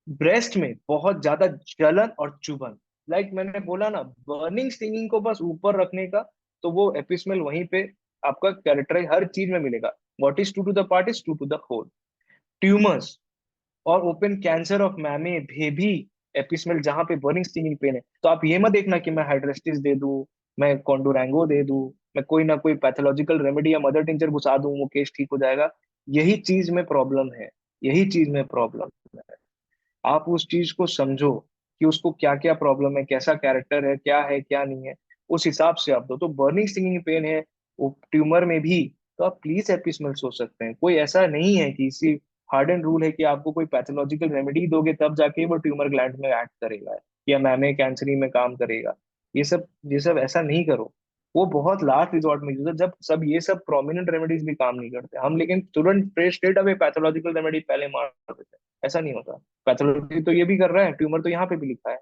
ब्रेस्ट में बहुत ज्यादा जलन और चुभन, मैंने बोला ना, बर्निंग स्टिंगिंग को बस ऊपर रखने का, तो वो एपिसमेल वहीं पे आपका कैरेक्टराइज हर चीज में मिलेगा। What is to to the part is to to the whole. Tumours और ओपन कैंसर ऑफ मैमे भी एपिसमेल, जहां पे बर्निंग स्टिंगिंग पेन है, तो आप ये मत देखना कि मैं हाइड्रेस्टिस दे दूं, मैं कॉन्डोरैंगो दे दूं, मैं कोई ना कोई पैथोलॉजिकल रेमेडी या मदर टिंचर घुसा दूं, वो केस ठीक हो जाएगा। यही चीज में प्रॉब्लम है, यही चीज में प्रॉब्लम है। आप उस चीज को समझो कि उसको क्या क्या प्रॉब्लम है, कैसा कैरेक्टर है क्या नहीं है, उस हिसाब से आप दो। तो बर्निंग स्टिंगिंग पेन है वो ट्यूमर में भी, तो आप प्लीज एपिसमेल सोच सकते हैं। कोई ऐसा नहीं है कि इसी हार्ड एंड रूल है कि आपको कोई पैथोलॉजिकल रेमेडी दोगे तब जाके वो ट्यूमर ग्लैंड में एक्ट करेगा या मैमे कैंसरी में काम करेगा। ये सब ऐसा नहीं करो। वो बहुत लास्ट रिजॉर्ट में यूज है, जब सब ये सब प्रोमिनेंट रेमेडीज भी काम नहीं करते हम, लेकिन तुरंत fresh straight away pathological remedy पहले मार देते हैं। ऐसा नहीं होता। पैथोलॉजी तो ये भी कर रहा है, ट्यूमर तो यहाँ पे भी लिखा है,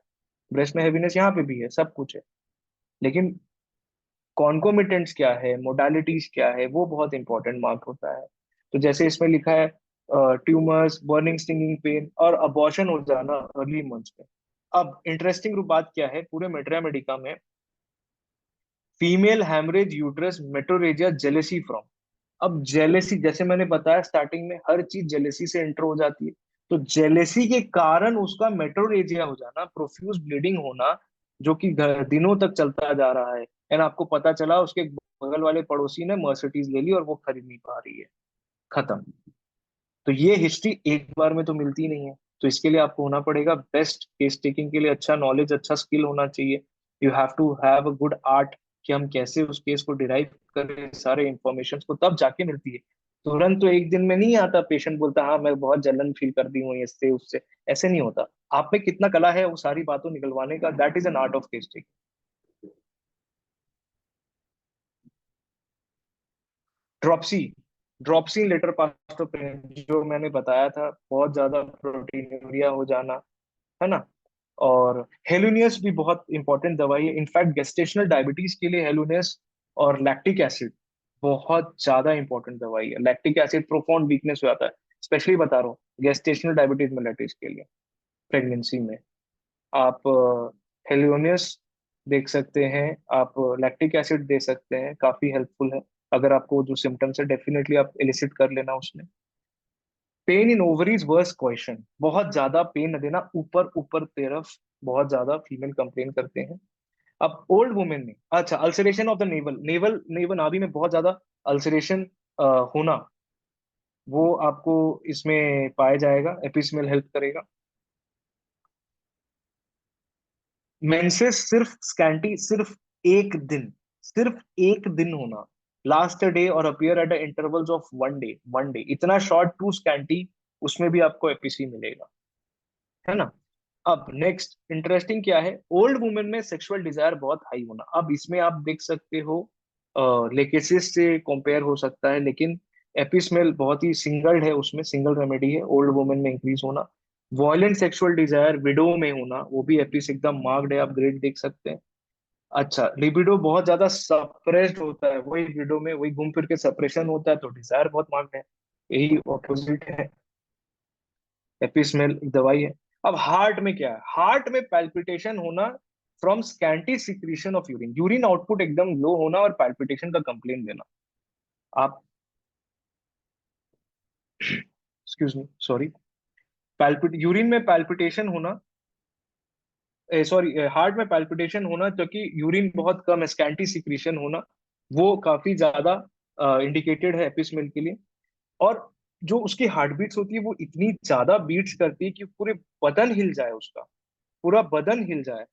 ब्रेस्ट में हैवीनेस यहाँ पे भी है, सब कुछ है। लेकिन कॉन्कोमिटेंट्स क्या है, मोडालिटीज क्या है, वो बहुत इंपॉर्टेंट मार्क होता है। तो जैसे इसमें लिखा है ट्यूमर्स, बर्निंग स्टिंगिंग पेन और अबॉर्शन हो जाना अर्ली मंथ्स में। अब इंटरेस्टिंग बात क्या है पूरे मेट्रिया मेडिका में, female haemorrhage uterus metrorrhagia jealousy from. अब जेलेसी, जैसे मैंने बताया स्टार्टिंग में, हर चीज जेलेसी से एंटर हो जाती है। तो जेलेसी के कारण उसका मेटोरेजिया हो जाना, प्रोफ्यूज ब्लीडिंग होना, जो कि दिनों तक चलता जा रहा है। एंड आपको पता चला उसके बगल वाले पड़ोसी ने मर्सिडीज ले ली और वो खरीद नहीं पा रही है, खत्म। तो ये हिस्ट्री एक बार में तो मिलती नहीं है। तो इसके लिए आपको होना पड़ेगा बेस्ट, केस टेकिंग के लिए अच्छा नॉलेज, अच्छा स्किल होना चाहिए। You have to have a good art कि हम कैसे उस केस को डिराइव करें, सारे इंफॉर्मेशन को, तब जाके मिलती है। तुरंत तो एक दिन में नहीं आता, पेशेंट बोलता हाँ मैं बहुत जलन फील कर दी हूँ इससे उससे, ऐसे नहीं होता। आप में कितना कला है वो सारी बातों निकलवाने का, that is an art of case taking. Dropsy, dropsy latter past of, जो मैंने बताया था, बहुत ज्यादा प्रोटीनूरिया हो जाना, है ना। और हेलुनियस भी बहुत इंपॉर्टेंट दवाई है, इनफैक्ट गेस्टेशनल डायबिटीज के लिए हेलुनियस और लैक्टिक एसिड बहुत ज्यादा इंपॉर्टेंट दवाई है। लैक्टिक एसिड प्रोफाउंड वीकनेस हो जाता है, स्पेशली बता रहा हूँ गेस्टेशनल डायबिटीज मेलेटिस के लिए, प्रेगनेंसी में। आप हेलियोनियस देख सकते हैं, आप लैक्टिक एसिड दे सकते हैं, काफी हेल्पफुल है। अगर आपको जो सिम्टम्स है डेफिनेटली आप एलिसिट कर लेना उसमें। Pain in ovaries worse question, बहुत ज्यादा पेन न देना ऊपर ऊपर तरफ, बहुत ज्यादा फीमेल कंप्लेन करते हैं। अब ओल्ड वुमेन में, अच्छा, ulceration of the naval, naval naval नाभि में बहुत ज्यादा अल्सरेशन होना, वो आपको इसमें पाया जाएगा, एपिसमेल हेल्प करेगा। मेंसेस सिर्फ स्कैंटी, सिर्फ एक दिन होना, लास्ट डे और appear eight intervals of one day, इतना शॉर्ट टू स्कैंटी, उसमें भी आपको एपीसी मिलेगा, है ना। अब नेक्स्ट इंटरेस्टिंग क्या है, ओल्ड वुमेन में सेक्सुअल डिजायर बहुत हाई होना। अब इसमें आप देख सकते हो लेकेसिस से कंपेयर हो सकता है, लेकिन एपिसमेल बहुत ही सिंगल है, उसमें सिंगल रेमेडी है ओल्ड वुमेन में इंक्रीज होना। वॉयलेंट सेक्सुअल डिजायर विडो में होना, वो भी एपिस एकदम मार्क्ड है, आप ग्रेड देख सकते हैं। अच्छा, लिबिडो बहुत ज्यादा सप्रेस्ड होता है, वही विडो में वही घूम फिर के सप्रेशन होता है, तो डिजायर बहुत मार्क्ड है, यही ऑपोजिट है। एपिसमेल एक दवाई है। अब हार्ट में क्या है, हार्ट में पैल्पिटेशन होना from scanty secretion of urine, urine output एकदम लो होना और पैल्पिटेशन का कंप्लेन देना। आप एक्सक्यूज मी, सॉरी, पैल्पिट यूरिन में पैल्पिटेशन होना, सॉरी, हार्ट में पैल्पिटेशन होना, क्योंकि यूरिन बहुत कम है, स्कैंटी सिक्रीशन होना, वो काफी ज्यादा इंडिकेटेड है एपिसमेल के लिए। और जो उसकी हार्ट बीट्स होती है वो इतनी ज्यादा बीट्स करती है कि पूरे बदन हिल जाए, उसका पूरा बदन हिल जाए।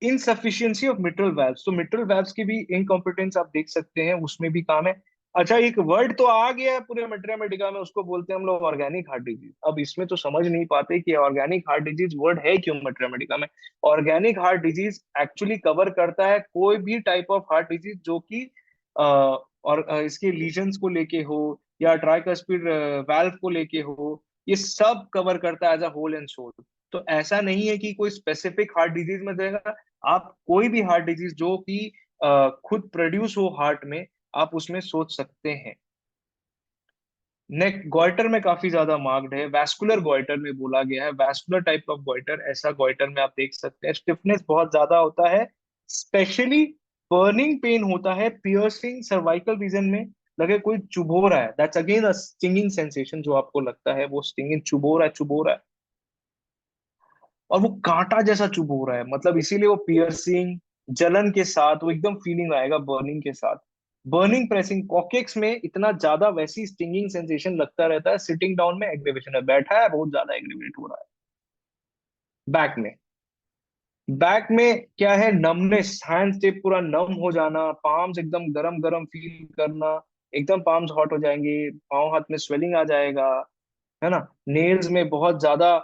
इनसफिशियंसी ऑफ मिट्रल वाल्व्स, तो मिट्रल वाल्व्स की भी इनकॉम्पिटेंस आप देख सकते हैं, उसमें भी काम है। अच्छा, एक वर्ड तो आ गया है पूरे मेट्रिया मेडिका में, उसको बोलते हैं हम लोग ऑर्गेनिक हार्ट डिजीज। अब इसमें तो समझ नहीं पाते कि ऑर्गेनिक हार्ट डिजीज वर्ड है क्यों मेट्रिया मेडिका में। Organic heart disease actually cover करता है कोई भी टाइप ऑफ हार्ट डिजीज जो कि और इसके लीजन्स को लेके हो, या ट्राइकस्पिड वाल्व को लेके हो, ये सब कवर करता है as a whole and sole. तो ऐसा नहीं है कि कोई स्पेसिफिक हार्ट डिजीज में देगा, आप कोई भी हार्ट डिजीज जो कि खुद प्रोड्यूस हो हार्ट में, आप उसमें सोच सकते हैं। नेक गॉइटर में काफी ज्यादा मार्क्ड है, वैस्कुलर गॉइटर में बोला गया है, वैस्कुलर टाइप ऑफ गॉइटर, ऐसा गॉइटर में आप देख सकते हैं स्टिफनेस बहुत ज्यादा होता है, स्पेशली बर्निंग पेन होता है, पियर्सिंग सर्वाइकल रीजन में, लगे कोई चुभो रहा है, that's again a stinging sensation, जो आपको लगता है वो स्टिंगिंग, चुभो रहा है, चुभो रहा है, और वो कांटा जैसा चुभ हो रहा है, मतलब इसीलिए वो पियर्सिंग, जलन के साथ वो एकदम फीलिंग आएगा, बर्निंग के साथ। बर्निंग प्रेसिंग कॉकेक्स में इतना ज्यादा वैसी स्टिंगिंग सेंसेशन लगता रहता है, सिटिंग डाउन में एग्रीवेशन है, बैठा है बहुत ज्यादा एग्रीवेट हो रहा है। बैक में, बैक में क्या है, नमनेस, हैंड से पूरा नम हो जाना, पाम्स एकदम गरम गरम फील करना, एकदम पाम्स हॉट हो जाएंगे, पाँव हाथ में स्वेलिंग आ जाएगा, है ना। नेल्स में बहुत ज्यादा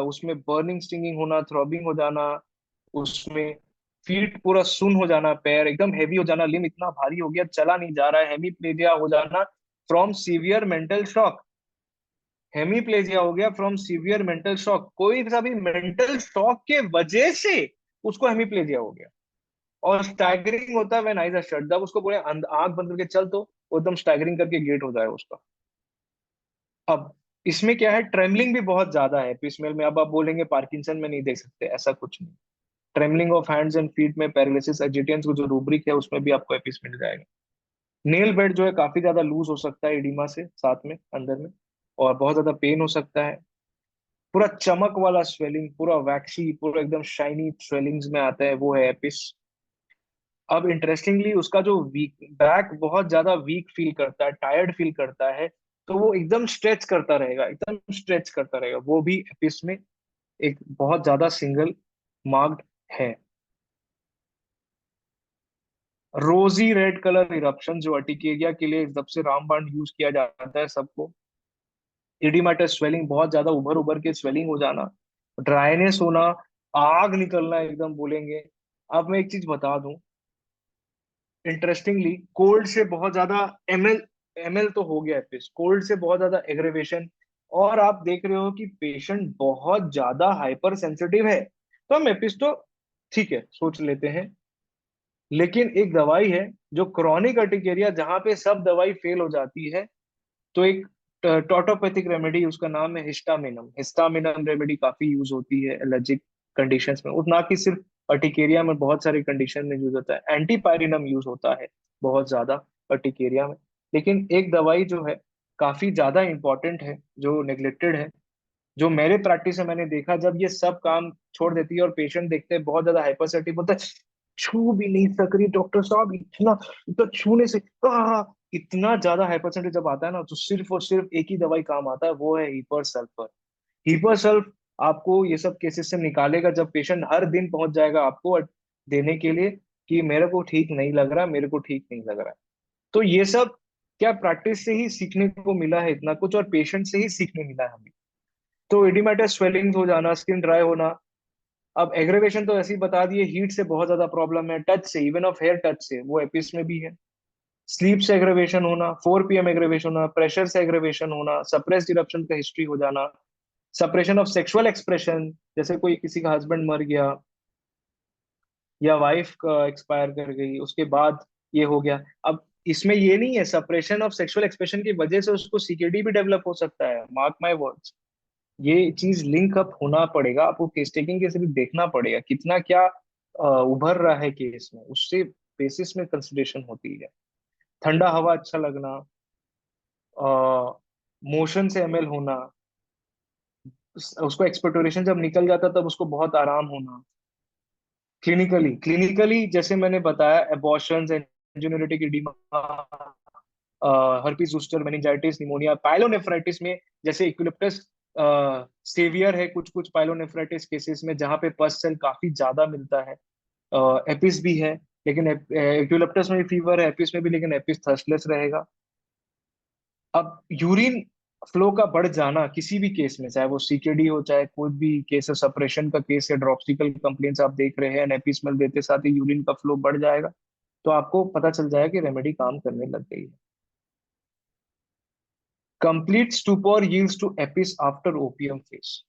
उसमें बर्निंग स्टिंगिंग होना, थ्रॉबिंग हो जाना उसमें। फीट पूरा सुन हो जाना, पैर एकदम हैवी हो जाना, लिम इतना भारी हो गया चला नहीं जा रहा है, हेमीप्लेजिया हो जाना from severe mental shock. Hemiplegia हो गया फ्रॉम सीवियर मेंटल शॉक, कोई सा भी मेंटल शॉक के वजह से उसको हेमीप्लेजिया हो गया। और स्टैगरिंग होता है व्हेन आइज आर शट, जब उसको बोले आंख बंद करके चल, तो वो एकदम स्टैगरिंग करके गेट हो जाए उसका। अब इसमें क्या है, ट्रेमलिंग भी बहुत ज्यादा है एपिसमेल में। अब आप बोलेंगे पार्किंसन में नहीं देख सकते, ऐसा कुछ नहीं। Trembling of hands and feet में, पैरालिसिस एजिटेंस को जो रूब्रिक है उसमें भी आपको एपिस मिल जाएगा। नेल बेड जो है काफी ज्यादा लूज हो सकता है एडिमा से, साथ में अंदर में, और बहुत ज्यादा पेन हो सकता है। पूरा चमक वाला स्वेलिंग, पूरा वैक्सी, पूरा एकदम शाइनी स्वेलिंग्स में आता है, वो है एपिस। अब इंटरेस्टिंगली उसका जो वीक बैक बहुत ज्यादा वीक फील करता है, टायर्ड फील करता है, तो वो एकदम स्ट्रेच करता रहेगा, एकदम स्ट्रेच करता रहेगा, वो भी एपिस में एक बहुत ज्यादा सिंगल मार्क्ड है। रोजी रेड कलर इरप्शन जो अर्टिकेरिया के लिए सबसे रामबाण यूज किया जाता है सबको। इडीमाटस स्वेलिंग, बहुत ज्यादा उभर उभर के स्वेलिंग हो जाना, ड्राइनेस होना, आग निकलना एकदम बोलेंगे। अब मैं एक चीज बता दूं, इंटरेस्टिंगली कोल्ड से बहुत ज्यादा एमएल, एमएल तो हो गया है, कोल्ड से बहुत ज्यादा एग्रेवेशन, और आप देख रहे हो कि पेशेंट बहुत ज्यादा हाइपर सेंसिटिव है, तो हम एपिस तो ठीक है सोच लेते हैं। लेकिन एक दवाई है जो क्रॉनिक अर्टिकेरिया, जहां पे सब दवाई फेल हो जाती है, तो एक टोटोपैथिक रेमेडी, उसका नाम है हिस्टामिनम। हिस्टामिनम रेमेडी काफी यूज होती है एलर्जिक कंडीशंस में, ना कि सिर्फ अर्टिकेरिया में, बहुत सारी कंडीशन में यूज होता है। एंटीपायरिनम यूज होता है बहुत ज्यादा अर्टिकेरिया में। लेकिन एक दवाई जो है काफी ज्यादा इंपॉर्टेंट है, जो नेग्लेक्टेड है, जो मेरे प्रैक्टिस में मैंने देखा, जब ये सब काम छोड़ देती है और पेशेंट देखते हैं बहुत ज्यादा हाइपरसेटिव होता है, छू भी नहीं सक रही डॉक्टर साहब, इतना इतना छूने से इतना ज्यादा हाइपरसेंटिव जब आता है ना, तो सिर्फ और सिर्फ एक ही दवाई काम आता है, वो है हीपर सल्फर। हीपर सल्फ आपको ये सब केसेस से निकालेगा, जब पेशेंट हर दिन पहुंच जाएगा आपको देने के लिए कि मेरे को ठीक नहीं लग रहा, मेरे को ठीक नहीं लग रहा। तो ये सब क्या प्रैक्टिस से ही सीखने को मिला है इतना कुछ, और पेशेंट से ही सीखने मिला है हमें। तो इडिमेटस स्वेलिंग हो जाना, स्किन ड्राई होना। अब एग्रेवेशन तो ऐसे ही बता दिए, हीट से बहुत ज्यादा प्रॉब्लम है, टच से, इवन ऑफ हेयर टच से, वो एपिस में भी है। स्लीप से एग्रेवेशन होना, 4 PM एग्रेवेशन होना, प्रेशर से एग्रेवेशन होना, सप्रेस्ड इरप्शन का हिस्ट्री हो जाना, सप्रेशन ऑफ सेक्सुअल एक्सप्रेशन, जैसे कोई किसी का हस्बैंड मर गया या वाइफ का एक्सपायर कर गई, उसके बाद ये हो गया। अब इसमें ये नहीं है, सप्रेशन ऑफ सेक्सुअल एक्सप्रेशन की वजह से उसको सीकेडी भी डेवलप हो सकता है, मार्क माय वर्ड्स। ये चीज लिंक अप होना पड़ेगा आपको, केस टेकिंग के से भी देखना पड़ेगा कितना क्या उभर रहा है केस में, उससे बेसिस में कंसिडरेशन होती है। ठंडा हवा अच्छा लगना, मोशन से एमएल होना, उसको एक्सपेक्टोरेशन जब निकल जाता तब उसको बहुत आराम होना। क्लिनिकली क्लिनिकली जैसे मैंने बताया, abortions, angiogenetic oedema, herpes zoster, meningitis, pneumonia, pyelonephritis में जैसे इक्विलिप्टस सेवियर है कुछ कुछ पाइलोनेफ्राइटिस केसेस में जहाँ पे पस सेल काफी ज्यादा मिलता है। एपिस भी है, लेकिन इक्विलिप्टस में भी फीवर है, एपिस में भी, लेकिन एपिस थर्स्टलेस रहेगा। अब यूरिन फ्लो का बढ़ जाना किसी भी केस में, चाहे वो सीकेडी हो, चाहे कोई भी केस है, सप्रेशन का केस है, ड्रॉप्सिकल कंप्लेंट्स आप देख रहे हैं, एपिसमेल देते साथ ही यूरिन का फ्लो बढ़ जाएगा, तो आपको पता चल जाएगा कि रेमेडी काम करने लग गई है। Complete stupor yields to Apis after OPM phase.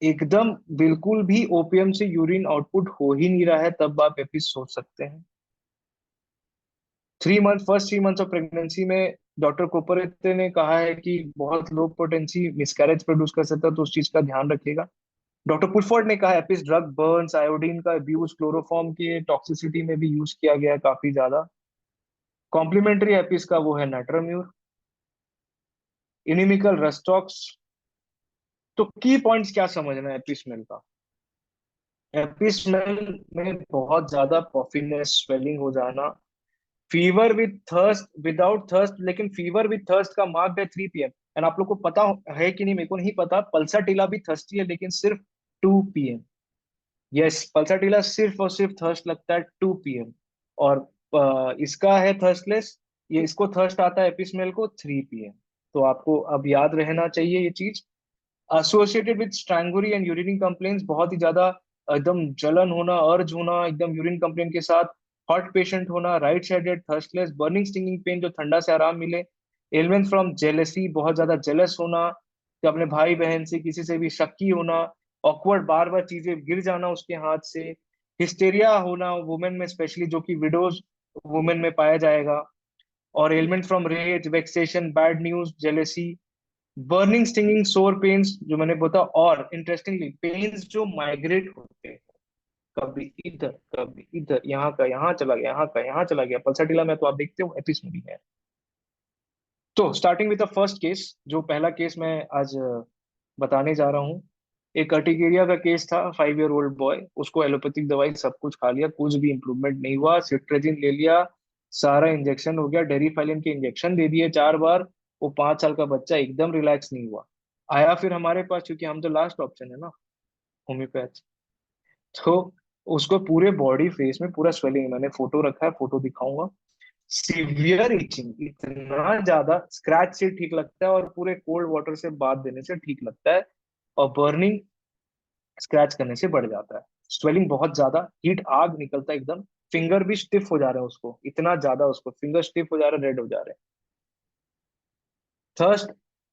एकदम बिल्कुल भी ओपीएम से यूरिन आउटपुट हो ही नहीं रहा है, तब आप एपिस सोच सकते हैं। 3 month, first 3 months of pregnancy में डॉक्टर कोपरेते ने कहा है कि बहुत लो पोटेंसी मिसकैरेज प्रोड्यूस कर सकता है, तो उस चीज का ध्यान रखिएगा। डॉक्टर पुलफोर्ड ने कहा एपिस ड्रग बर्न्स, आयोडीन का अब्यूज, क्लोरोफॉर्म के टॉक्सिसिटी में भी यूज किया गया है काफी ज्यादा। कॉम्प्लीमेंट्री एपिस का वो है नाइट्रोम्यूर। Inimical rhus tox. तो की पॉइंट्स क्या समझना है एपिसमेल का? एपिसमेल में बहुत ज्यादा पॉफिनेस, स्वेलिंग हो जाना, fever with thirst, without thirst, लेकिन फीवर विद थर्स्ट का मार्क है 3 PM। एंड आप लोग को पता है कि नहीं, मेरे को नहीं पता, पल्साटिला भी थर्स्टी है लेकिन सिर्फ 2 PM। यस, पल्साटिला सिर्फ और सिर्फ थर्स्ट लगता है 2 PM। और इसका है थर्स्टलेस, ये इसको थर्स्ट आता है एपिसमेल को 3 PM। तो आपको अब याद रहना चाहिए ये चीज। Associated with strangury and urinary complaints, बहुत ही ज्यादा एकदम जलन होना, अर्ज होना एकदम यूरिन कंप्लेंट के साथ, हॉट पेशेंट होना, right sided, thirstless, burning stinging pain जो ठंडा से आराम मिले, एलिमेंट फ्रॉम जेलेसी, बहुत ज्यादा जेलस होना, कि अपने भाई बहन से किसी से भी शक्की होना, ऑकवर्ड, बार बार चीजें गिर जाना उसके हाथ से, हिस्टेरिया होना वुमेन में स्पेशली, जो कि विडोज वुमेन में पाया जाएगा, और ailment from rage, vexation, bad news, jealousy, burning stinging sore pains जो मैंने बताया, और इंटरेस्टिंगली पेन्स जो माइग्रेट होते हैं, कभी इधर कभी इधर, यहाँ का यहाँ चला गया, यहाँ का यहाँ चला गया, पल्साटिला में तो आप देखते हो, एपिस में भी है। तो starting with the first case, जो पहला केस मैं आज बताने जा रहा हूँ, एक अर्टिकेरिया का केस था। 5 ईयर ओल्ड बॉय, उसको एलोपैथिक दवाई सब कुछ खा लिया, कुछ भी इंप्रूवमेंट नहीं हुआ, सिट्रेजिन ले लिया, सारा इंजेक्शन हो गया, डेरिफाइलिन के इंजेक्शन दे दिए 4 बार, वो 5 साल का बच्चा एकदम रिलैक्स नहीं हुआ। आया फिर हमारे पास, क्योंकि हम तो लास्ट ऑप्शन है ना, होम्योपैथ। तो उसको पूरे बॉडी फेस में पूरा स्वेलिंग, मैंने फोटो रखा है, फोटो दिखाऊंगा। सीवियर इचिंग, इतना ज्यादा, स्क्रैच से ठीक लगता है और पूरे कोल्ड वाटर से बाथ देने से ठीक लगता है, और बर्निंग स्क्रैच करने से बढ़ जाता है। स्वेलिंग बहुत ज्यादा, हीट, आग निकलता है एकदम, फिंगर भी स्टिफ हो जा रहे हैं उसको, इतना ज्यादा उसको फिंगर स्टिफ हो जा रहे हैं, रेड हो जा रहे हैं। थर्स्ट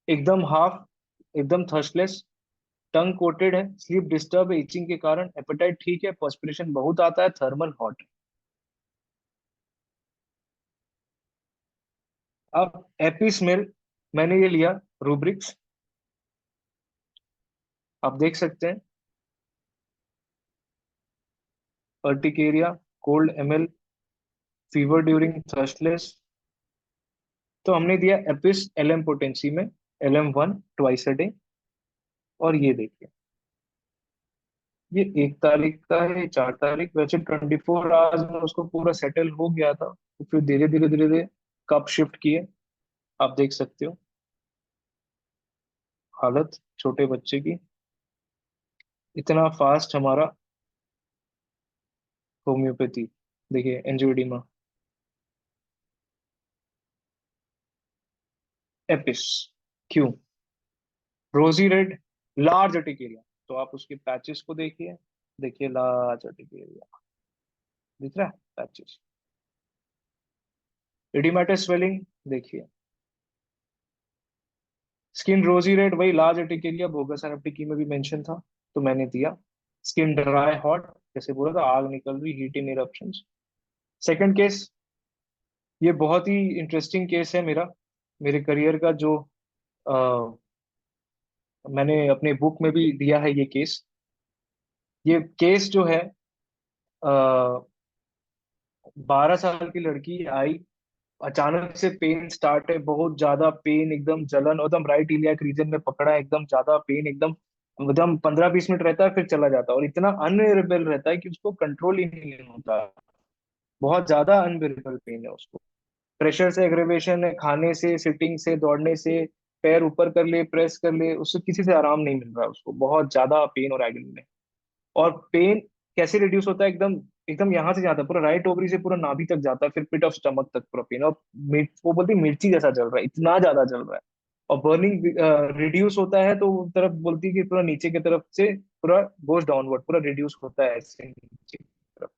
एकदम हाफ, एकदम थर्स्टलेस, टंग कोटेड है, स्लीप डिस्टर्ब है इचिंग के कारण, एपेटाइट ठीक है, पर्सपिरेशन बहुत आता है, थर्मल हॉट। अब एपिसमेल मैंने ये लिया, रूब्रिक्स, आप देख सकते हैं, urticaria, cold ML, fever during thirstless. तो हमने दिया एपिस एलएम पोटेंसी में, LM1 ट्वाइस अ डे। और ये देखिए, ये 1 तारीख का है, 4 तारीख, वैसे 24 आवर्स में उसको पूरा सेटल हो गया था, तो फिर धीरे धीरे धीरे धीरे कब शिफ्ट किए, आप देख सकते हो हालत छोटे बच्चे की, इतना फास्ट हमारा होम्योपैथी। देखिए एंजियोडीमा, एपिस, क्यों, रोजी रेड, लार्ज अर्टिकेरिया, तो आप उसके पैचेस को देखिए, देखिए लार्ज अर्टिकेरिया दिख रहा है, पैचेस, इडिमेटस स्वेलिंग देखिए, स्किन रोजी रेड, वही लार्ज अर्टिकेरिया, बोगस एनएफटीकी में भी मेंशन था, तो मैंने दिया। स्किन ड्राई हॉट, जैसे बोला था, आग निकल रही, heat in eruptions. Second case, ये बहुत ही इंटरेस्टिंग केस है मेरा, मेरे करियर का, जो अ, मैंने अपने बुक में भी दिया है ये केस। ये केस जो है, 12 साल की लड़की आई, अचानक से पेन स्टार्ट है, बहुत ज्यादा पेन, एकदम जलन, एकदम राइट इलियाक रीजन में पकड़ा है, एकदम ज्यादा पेन, एकदम एकदम 15-20 मिनट रहता है फिर चला जाता है, और इतना अनबेरेबल रहता है कि उसको कंट्रोल ही नहीं होता। बहुत ज्यादा अनबेरेबल पेन है उसको। प्रेशर से, एग्रेवेशन है, खाने से, सिटिंग से, दौड़ने से, पैर ऊपर कर ले, प्रेस कर ले, उससे किसी से आराम नहीं मिल रहा है उसको, बहुत ज्यादा पेन और एगनी में। और पेन कैसे रिड्यूस होता है, एकदम एकदम यहाँ से जाता है पूरा राइट ओवरी से पूरा नाभि तक जाता है, फिर पिट ऑफ स्टमक तक पूरा पेन, और वो बोलती है मिर्ची जैसा जल रहा है, इतना ज्यादा जल रहा है। और बर्निंग रिड्यूस होता है तो वो तरफ बोलती है कि पूरा नीचे की तरफ से पूरा गोज डाउनवर्ड, पूरा रिड्यूस होता है ऐसे नीचे की तरफ।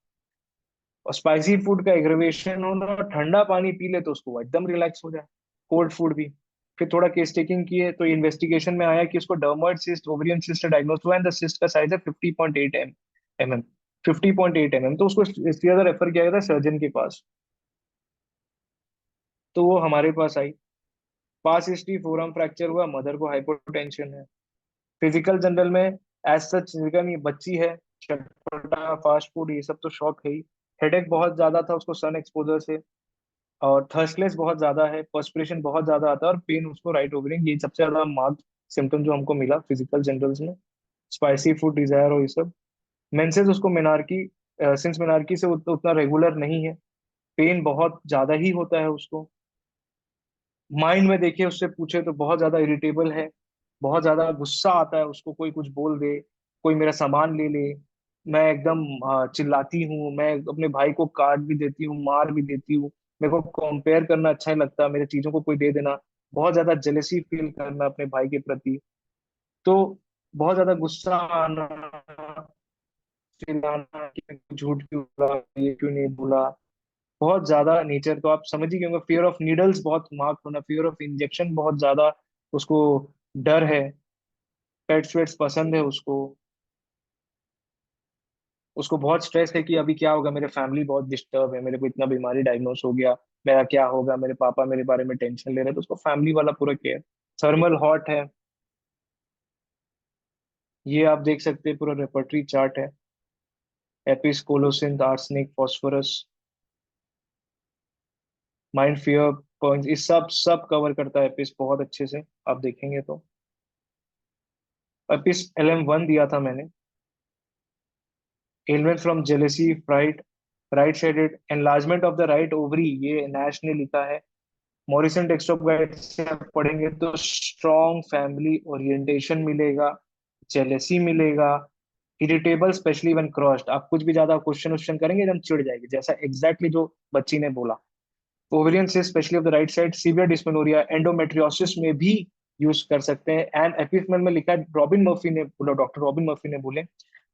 और स्पाइसी फूड का एग्रेवेशन होना, और ठंडा पानी पी ले तो उसको एकदम रिलैक्स हो जाए, कोल्ड फूड भी। फिर थोड़ा केस टेकिंग किए तो इन्वेस्टिगेशन में आया कि उसको dermoid cyst, ovarian cyst diagnose हुआ, एंड द सिस्ट का साइज है 50.8 mm। 50.8 mm, तो उसको इसलिए ज्यादा रेफर किया गया था सर्जन के पास। तो वो हमारे पास आई। पास हिस्ट्री, फोरम फ्रैक्चर हुआ, मदर को हाइपोटेंशन है। फिजिकल जनरल में एज सच नहीं, बच्ची है, चटपटा फास्ट फूड ये सब तो शौक है ही। हेडेक बहुत ज्यादा था उसको सन एक्सपोजर से, और थर्स्टलेस बहुत ज्यादा है, पर्सपिरेशन बहुत ज्यादा आता है, और पेन उसको राइट ओवरिंग, ये सबसे ज्यादा मार्क्ड सिम्टम जो हमको मिला फिजिकल जनरल्स में। स्पाइसी फूड डिजायर और ये सब। मेंसेस उसको मेनार्की, सिंस मेनार्की से उतना रेगुलर नहीं है, पेन बहुत ज्यादा ही होता है उसको। माइंड में देखिए उससे पूछे तो बहुत ज्यादा इरिटेबल है, बहुत ज्यादा गुस्सा आता है उसको, कोई कुछ बोल दे, कोई मेरा सामान ले ले, मैं एकदम चिल्लाती हूँ, मैं अपने भाई को काट भी देती हूँ, मार भी देती हूँ। मेरे को कंपेयर करना अच्छा नहीं लगता, मेरे चीजों को कोई दे देना, बहुत ज्यादा जेलेसी फील करना अपने भाई के प्रति। तो बहुत ज्यादा गुस्सा आना, चिल्लाना कि मैं झूठ क्यों बोला, ये क्यों नहीं बोला, बहुत ज्यादा नेचर तो आप समझ ही गए होंगे। फियर ऑफ नीडल्स बहुत मार्क होना, फियर ऑफ इंजेक्शन बहुत ज्यादा उसको डर है। पेट्स वेट्स पसंद है उसको। उसको बहुत स्ट्रेस है कि अभी क्या होगा, मेरे फैमिली बहुत डिस्टर्ब है, मेरे को इतना बीमारी डायग्नोस हो गया, मेरा क्या होगा, मेरे पापा मेरे बारे में टेंशन ले रहे हैं, तो उसको फैमिली वाला पूरा केयर। थर्मल हॉट है, ये आप देख सकते हैं, पूरा रेपर्टरी चार्ट है। Apis, colocynth, arsenic, phosphorus, mind, fear point, इस सब सब कवर करता है एपिस बहुत अच्छे से, आप देखेंगे तो। एपिस LM1 दिया था मैंने। Ailment from jealousy, fright, right sided enlargement of the right ovary, ये नैश ने लिखा है। मॉरिसन डेस्कटॉप गाइड से आप पढ़ेंगे तो स्ट्रॉन्ग फैमिली ओरिएंटेशन मिलेगा, जेलेसी मिलेगा, इरिटेबल स्पेशली व्हेन क्रॉस्ड, आप कुछ भी ज्यादा क्वेश्चन क्वेश्चन करेंगे एकदम चिढ़ जाएगी, जैसा एग्जैक्टली जो बच्ची ने बोला। ओवेरियन से specially of the right side, severe dysmenorrhoea, endometriosis में भी यूज कर सकते हैं। एंड एपिसमेल में लिखा है, रॉबिन मर्फी ने बोला, डॉक्टर रॉबिन मर्फी ने बोले,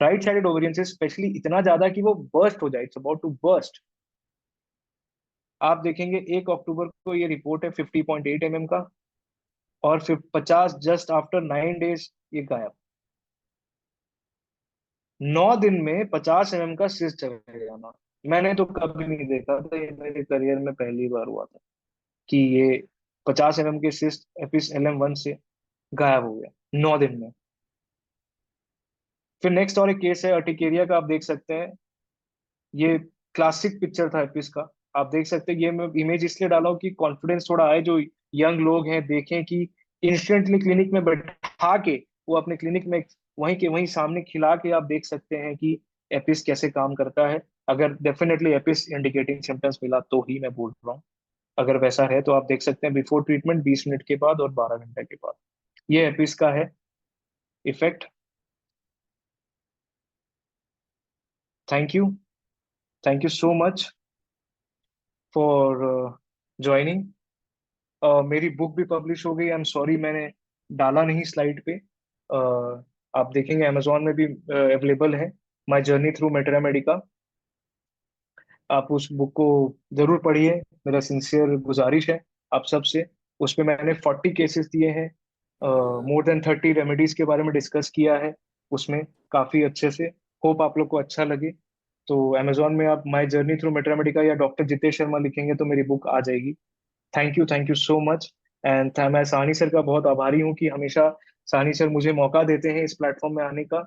राइट साइडेड ओवेरियन से स्पेशली इतना ज्यादा कि वो बर्स्ट हो जाए, इट्स अबाउट टू बर्स्ट। आप देखेंगे 1 अक्टूबर को ये रिपोर्ट है 50.8 mm का, और फिर 50 जस्ट आफ्टर 9 डेज ये गायब। 9 दिन में 50 mm का सिस्ट चले जाना, मैंने तो कभी नहीं देखा था, ये मेरे करियर में पहली बार हुआ था कि ये 50 mm के सिस्ट एपिस LM1 से गायब हो गया 9 दिन में। फिर नेक्स्ट और एक केस है अर्टिकेरिया का, आप देख सकते हैं, ये क्लासिक पिक्चर था एपिस का। आप देख सकते हैं, ये मैं इमेज इसलिए डाला हूँ कि कॉन्फिडेंस थोड़ा आए, जो यंग लोग हैं देखें कि इंस्टेंटली क्लिनिक में बैठा के वो अपने क्लिनिक में वहीं के वहीं सामने खिला के आप देख सकते हैं कि एपिस कैसे काम करता है। अगर डेफिनेटली एपिस इंडिकेटिंग सिम्टम्स मिला तो ही मैं बोल रहा हूँ, अगर वैसा है तो आप देख सकते हैं बिफोर ट्रीटमेंट, 20 मिनट के बाद और 12 घंटे के बाद, ये एपिस का है effect. Thank you, thank you so much for joining. मेरी बुक भी पब्लिश हो गई, आई एम सॉरी मैंने डाला नहीं स्लाइड पे। आप देखेंगे अमेजोन में भी अवेलेबल है, माई जर्नी थ्रू मेटेरा मेडिका। आप उस बुक को जरूर पढ़िए, मेरा सिंसियर गुजारिश है आप सबसे। उसमें मैंने 40 केसेस दिए हैं, मोर देन 30 रेमेडीज के बारे में डिस्कस किया है उसमें, काफी अच्छे से। होप आप लोग को अच्छा लगे। तो अमेजोन में आप माई जर्नी थ्रू मेटेरा मेडिका या डॉक्टर जितेश शर्मा लिखेंगे तो मेरी बुक आ जाएगी। Thank you so much. And मैं साहनी सर का बहुत आभारी हूँ कि हमेशा साहनी सर मुझे मौका देते हैं इस प्लेटफॉर्म में आने का।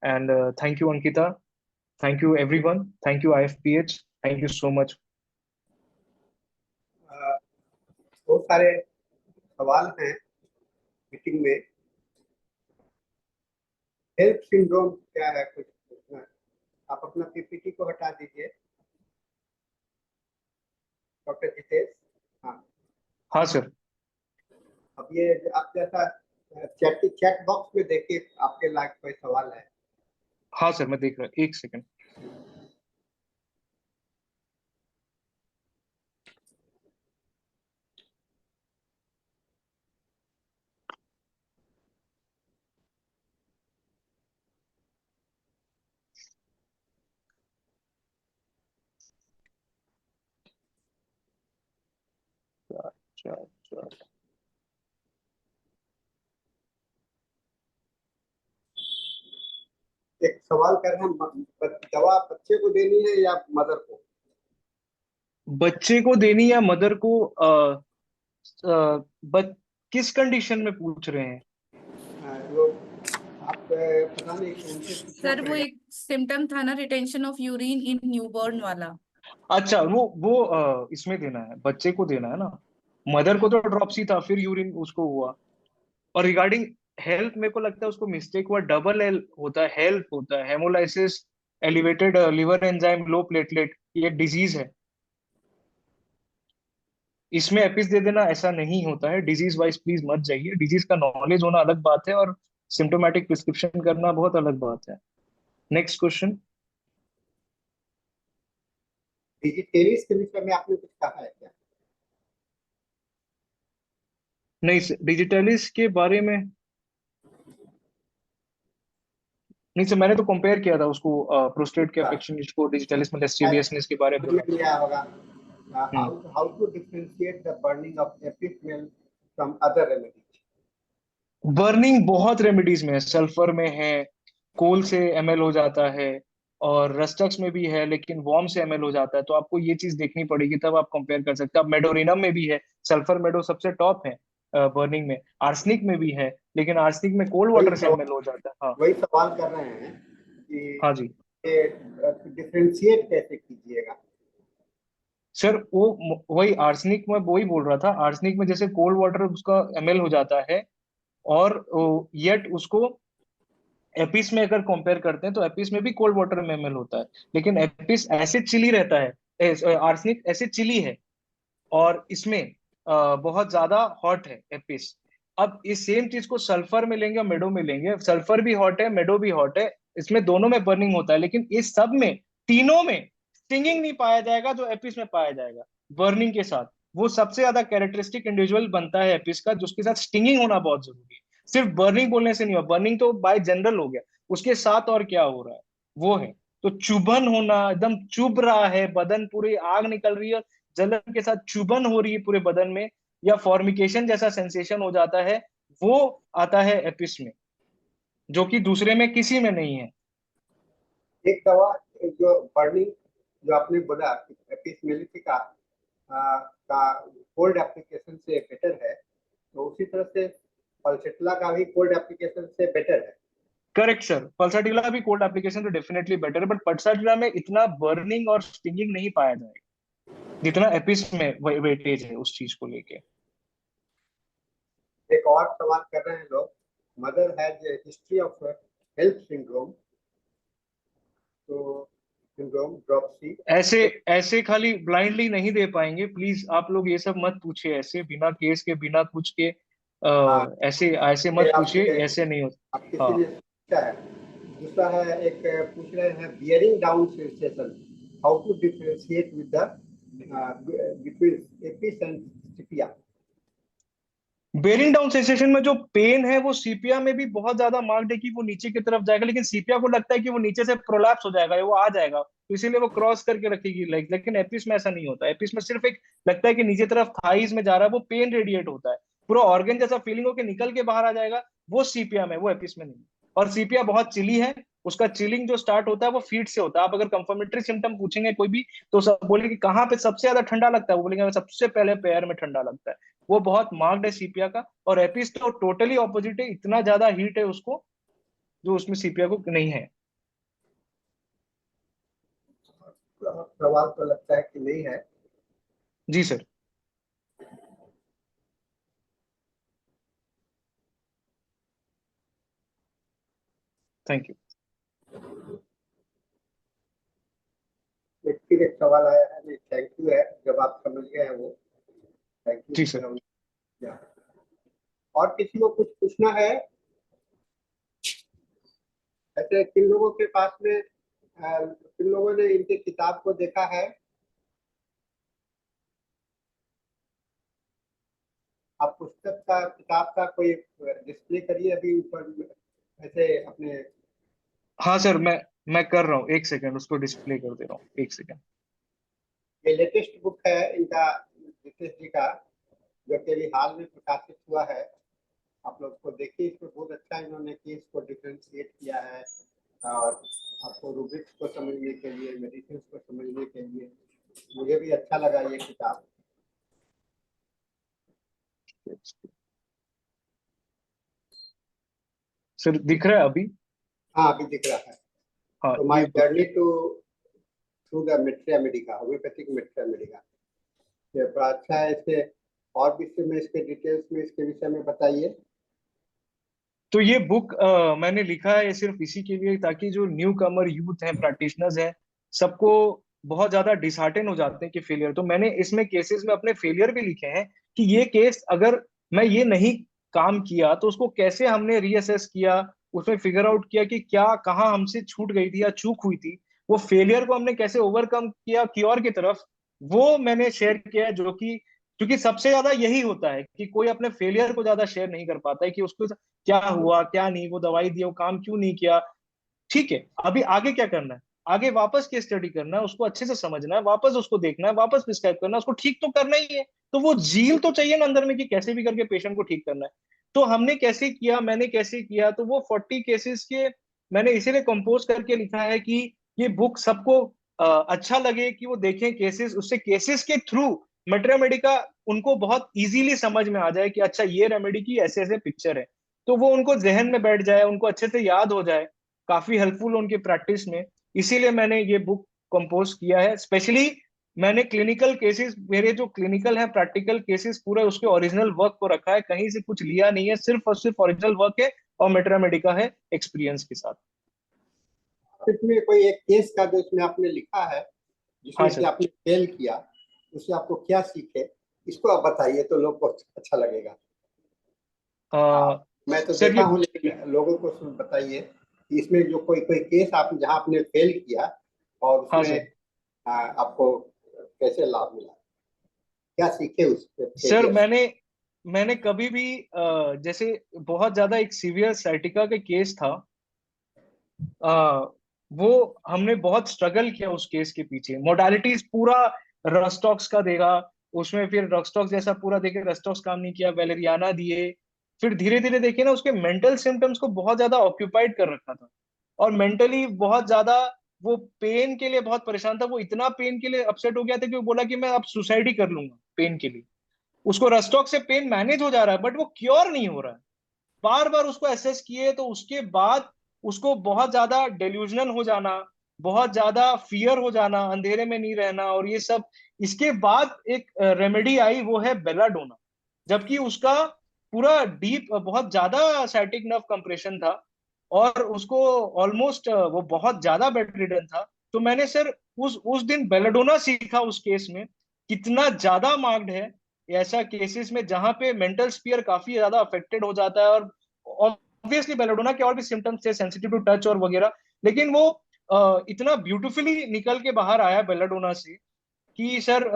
And thank you Ankita, thank you everyone, thank you IFPH, thank you so much. बहुत सारे सवाल हैं मीटिंग में। हेल्प सिंड्रोम क्या है, कुछ पूछना है? आप अपना पीपीटी को हटा दीजिए डॉक्टर जितेश। हाँ, हाँ सर। अब ये आप जैसा चैट बॉक्स में देखिए, आपके लायक कोई सवाल है? हाँ सर, मैं देख रहा हूँ, एक सेकंड। चार, चार, चार। एक सवाल कर रहे हैं, दवा बच्चे को देनी है या मदर को? बच्चे को देनी या मदर को? बच किस कंडीशन में पूछ रहे हैं? जो आप पता नहीं उनसे पूछना सर वो पड़ेगा। एक सिम्टम था ना, retention of urine in newborn वाला। अच्छा, वो इसमें देना है, बच्चे को देना है ना। मदर को तो ड्रॉपसी था, फिर यूरिन उसको हुआ। और रिगार्डिंग हेल्थ, मेरे को लगता है उसको मिस्टेक हुआ, डबल एल होता है, हेल्थ होता है, haemolysis, elevated liver enzyme, low platelet, ये डिजीज है। इसमें एपिस दे देना ऐसा नहीं होता है। डिजीज वाइज प्लीज मत जाइए, डिजीज का नॉलेज होना अलग बात है और सिम्टोमेटिक प्रिस्क्रिप्शन करना बहुत अलग बात है। Next question. डिजिटेलिस के विषय में आपने कुछ कहा है क्या? नहीं, डिजिटलिस के बारे में नहीं सर, मैंने तो कंपेयर किया था उसको, प्रोस्टेट के अच्छा, अफेक्शन को डिजिटलिस में शायद लेस्टिवियसनेस के बारे में समझ बोला में था। लिया होगा। Hmm. How to differentiate the burning of epithelial from other remedies? Burning बहुत रेमेडीज में है, सल्फर में है, कोल से एमएल हो जाता है, और रस्टक्स में भी है, लेकिन वॉर्म से एमएल हो जाता है। तो आपको ये चीज देखनी पड़ेगी, तब आप कंपेयर कर सकते हैं। अब मेडोरिनम में भी है, सल्फर मेडो सबसे टॉप है बर्निंग में। आर्सनिक में भी है, लेकिन आर्सनिक में कोल्ड वही वाटर से एमएल हो जाता है। हाँ। वही सवाल कर रहे हैं कि हाँ जी ये डिफरेंशिएट कैसे कीजिएगा? सर, वो वही आर्सनिक में वही बोल रहा था। आर्सनिक में जैसे कोल्ड वाटर उसका एमएल हो जाता है, और येट उसको एपिस में अगर कंपेयर करते हैं तो एपिस में भी कोल्ड वाटर में एमएल होता है, लेकिन एपिस एसिड चिली रहता है, आर्सेनिक एसिड चिली है, और इसमें बहुत ज्यादा हॉट है एपिस। अब इस सेम चीज को सल्फर में लेंगे और मेडो में लेंगे, सल्फर भी हॉट है, मेडो भी हॉट है, इसमें दोनों में बर्निंग होता है, लेकिन इस सब में, तीनों में स्टिंगिंग नहीं पाया जाएगा जो एपिस में पाया जाएगा बर्निंग के साथ। वो सबसे ज्यादा कैरेक्टरिस्टिक इंडिविजुअल बनता है एपिस का, जिसके साथ स्टिंगिंग होना बहुत जरूरी है। सिर्फ बर्निंग बोलने से नहीं हुआ, बर्निंग तो बाय जनरल हो गया, उसके साथ और क्या हो रहा है वो है। तो चुभन होना, एकदम चुभ रहा है बदन, पूरी आग निकल रही है, जलन के साथ चुभन हो रही है पूरे बदन में, या फॉर्मिकेशन जैसा सेंसेशन हो जाता है, वो आता है एपिस में, जो कि दूसरे में किसी में नहीं है। एक दवा जो बर्निंग जो आपने बोला एपिस मेलिफिका का कोल्ड एप्लीकेशन से बेटर है, तो उसी तरह से पल्सेटला का भी कोल्ड एप्लीकेशन से बेटर है। करेक्ट सर, पल्साटिला भी कोल्ड एप्लीकेशन तो डेफिनेटली बेटर है, बट पल्साटिला में इतना बर्निंग और स्टिंगिंग नहीं पाया जाएगा जितना एपिस में वेटेज है उस चीज को लेके। एक और सवाल कर रहे हैं लोग, mother has history of health syndrome, तो सिंड्रोम ड्रॉपसी। ऐसे ऐसे खाली ब्लाइंडली नहीं दे पाएंगे, प्लीज आप लोग ये सब मत पूछिए, ऐसे बिना केस के, बिना कुछ के, हाँ, ऐसे ऐसे मत पूछिए, आपसे ऐसे नहीं आप होता। किसी हाँ। ने पूछा है। दूसरा है, एक पूछ रहे हैं bearing down sensation, how to differentiate with the between Apis and Sepia? Bearing down sensation में जो पेन है वो सीपिया में भी बहुत ज्यादा मार्क्ड है कि वो नीचे की तरफ जाएगा, लेकिन सीपिया को लगता है कि वो नीचे से प्रोलैप्स हो जाएगा या वो आ जाएगा, तो इसीलिए वो क्रॉस करके रखेगी लाइक। लेकिन एपिस में ऐसा नहीं होता, एपिस में सिर्फ एक लगता है कि नीचे तरफ थाइज में जा रहा है, वो पेन रेडिएट होता है, पूरा ऑर्गन जैसा फीलिंग होकर निकल के बाहर आ जाएगा, वो सीपिया में, वो एपिस में नहीं। और सीपिया बहुत चिली है, उसका चिलिंग जो स्टार्ट होता है वो फीट से होता है। आप अगर कंफर्मेटरी सिम्टम पूछेंगे कोई भी, तो सब बोले कि कहाँ पे सबसे ज्यादा ठंडा लगता है, वो बोलेंगे सबसे पहले पैर में ठंडा लगता है। वो बहुत मार्क्ड है सीपिया का। और एपिस तो टोटली ऑपोजिट है, इतना ज्यादा हीट है उसको, जो उसमें सीपिया को नहीं है। सवाल तो लगता है कि नहीं है। जी सर। Thank you. एक फिर एक सवाल आया है, नहीं थैंक यू है, जब आप समझ गए हैं वो थैंक जी यू। सर। और किसी को कुछ पूछना है? ऐसे किन लोगों के पास में किन लोगों ने इनके किताब को देखा है? आप पुस्तक का किताब का कोई डिस्प्ले करिए अभी ऊपर ऐसे अपने। हाँ सर, मैं कर रहा हूँ, एक सेकंड उसको डिस्प्ले कर दे रहा हूँ, एक सेकंड। ये लेटेस्ट बुक है इनका, जितेश जी का, जो कि अभी हाल में प्रकाशित हुआ है। आप लोग को देखिए, इसमें बहुत अच्छा इन्होंने केस को डिफ्रेंशिएट किया है, और आपको रूब्रिक्स को समझने के लिए, मेडिसिन को समझने के लिए मुझे भी अच्छा लगा ये किताब। सर दिख रहा है अभी? हाँ अभी दिख रहा है। हाँ तो माई ये book. Journey to through the materia medica, homoeopathic materia medica, ये बड़ा अच्छा है। इसके और भी में इसके डिटेल्स में इसके विषय में बताइए। तो ये बुक मैंने लिखा है सिर्फ इसी के लिए, ताकि जो न्यू कमर यूथ हैं, प्रैक्टिशनर्स हैं, सबको बहुत ज्यादा डिसहार्टन हो जाते हैं कि फेलियर, तो मैंने इसमें केसेस में अपने फेलियर भी लिखे हैं कि ये केस अगर मैं ये नहीं काम किया तो उसको कैसे हमने रीअसेस किया, उसमें फिगर आउट किया कि क्या कहाँ हमसे छूट गई थी या चूक हुई थी, वो फेलियर को हमने कैसे ओवरकम किया क्योर की तरफ, वो मैंने शेयर किया है। जो कि क्योंकि सबसे ज्यादा यही होता है कि कोई अपने फेलियर को ज्यादा शेयर नहीं कर पाता है कि उसको क्या हुआ क्या नहीं, वो दवाई दी, वो काम क्यों नहीं किया। ठीक है, अभी आगे क्या करना है? आगे वापस केस स्टडी करना है, उसको अच्छे से समझना है, वापस उसको देखना है, वापस प्रिस्क्राइब करना है, उसको ठीक तो करना ही है। तो वो जील तो चाहिए ना अंदर में कि कैसे भी करके पेशेंट को ठीक करना है। तो हमने कैसे किया, मैंने कैसे किया, तो वो 40 केसेस के मैंने इसीलिए कंपोज करके लिखा है कि ये बुक सबको अच्छा लगे, कि वो देखें केसेस, उससे केसेस के थ्रू मेट्रिया मेडिका उनको बहुत इजीली समझ में आ जाए कि अच्छा ये रेमेडी की ऐसे ऐसे पिक्चर है, तो वो उनको जहन में बैठ जाए, उनको अच्छे से याद हो जाए, काफी हेल्पफुल उनकी प्रैक्टिस में। इसीलिए मैंने ये बुक कंपोज किया है। स्पेशली मैंने क्लिनिकल केसेस, मेरे जो क्लिनिकल है प्रैक्टिकल केसेस, पूरे उसके ओरिजिनल वर्क को रखा है, कहीं से कुछ लिया नहीं है, सिर्फ और सिर्फ ओरिजिनल वर्क है और मेट्रा मेडिका है एक्सपीरियंस के साथ। इसमें कोई एक केस का जो इसमें आपने लिखा है, हाँ जिसमें कि सर। आपने फेल किया, उससे आपको क्या सीखे, इसको आप बताइए तो लोग को अच्छा लगेगा। मैं तो सर देखा ये, हूँ, लेकिन लोगों को बताइए कि इसमें जो कोई कोई केस आप जहाँ आपने फेल किया और हाँ उसमें सर। आपको कैसे लाभ मिला, क्या सीखे उस सर फेलियर से? मैंने कभी भी जैसे बहुत ज्यादा एक सीवियर साइटिका के केस था, आ, वो हमने बहुत स्ट्रगल किया उस केस के पीछे। मोडालिटीज पूरा रस्टॉक्स का देगा, उसमें फिर रस्टॉक्स जैसा पूरा देखे, रस्टॉक्स काम नहीं किया, वैलेरियाना दिए, फिर धीरे धीरे देखिए ना उसके मेंटल सिम्टम्स को बहुत ज्यादा ऑक्यूपाइड कर रखा था, और मेंटली बहुत ज्यादा वो पेन के लिए बहुत परेशान था। वो इतना पेन के लिए अपसेट हो गया था कि वो बोला कि मैं अब सुसाइड ही कर लूंगा पेन के लिए। उसको रस्टॉक से पेन मैनेज हो जा रहा है बट वो क्योर नहीं हो रहा है। बार बार उसको एसेस किए तो उसके बाद उसको बहुत ज्यादा डेल्यूजनल हो जाना, बहुत ज्यादा फियर हो जाना, अंधेरे में नहीं रहना और ये सब। इसके बाद एक रेमेडी आई, वो है बेलाडोना। जबकि उसका पूरा डीप बहुत ज्यादा साइटिक नर्व कंप्रेशन था और उसको ऑलमोस्ट वो बहुत ज्यादा बेड रिडन था। तो मैंने सर उस दिन बेलाडोना सीखा उस केस में, कितना ज्यादा मार्क्ड है ऐसा केसेस में जहां पे मेंटल स्पीयर काफी ज्यादा अफेक्टेड हो जाता है। और ऑब्वियसली बेलाडोना के और भी सिम्टम्स थे, सेंसिटिव टू टच और वगैरह, लेकिन वो इतना ब्यूटीफुली निकल के बाहर आया बेलाडोना से कि सर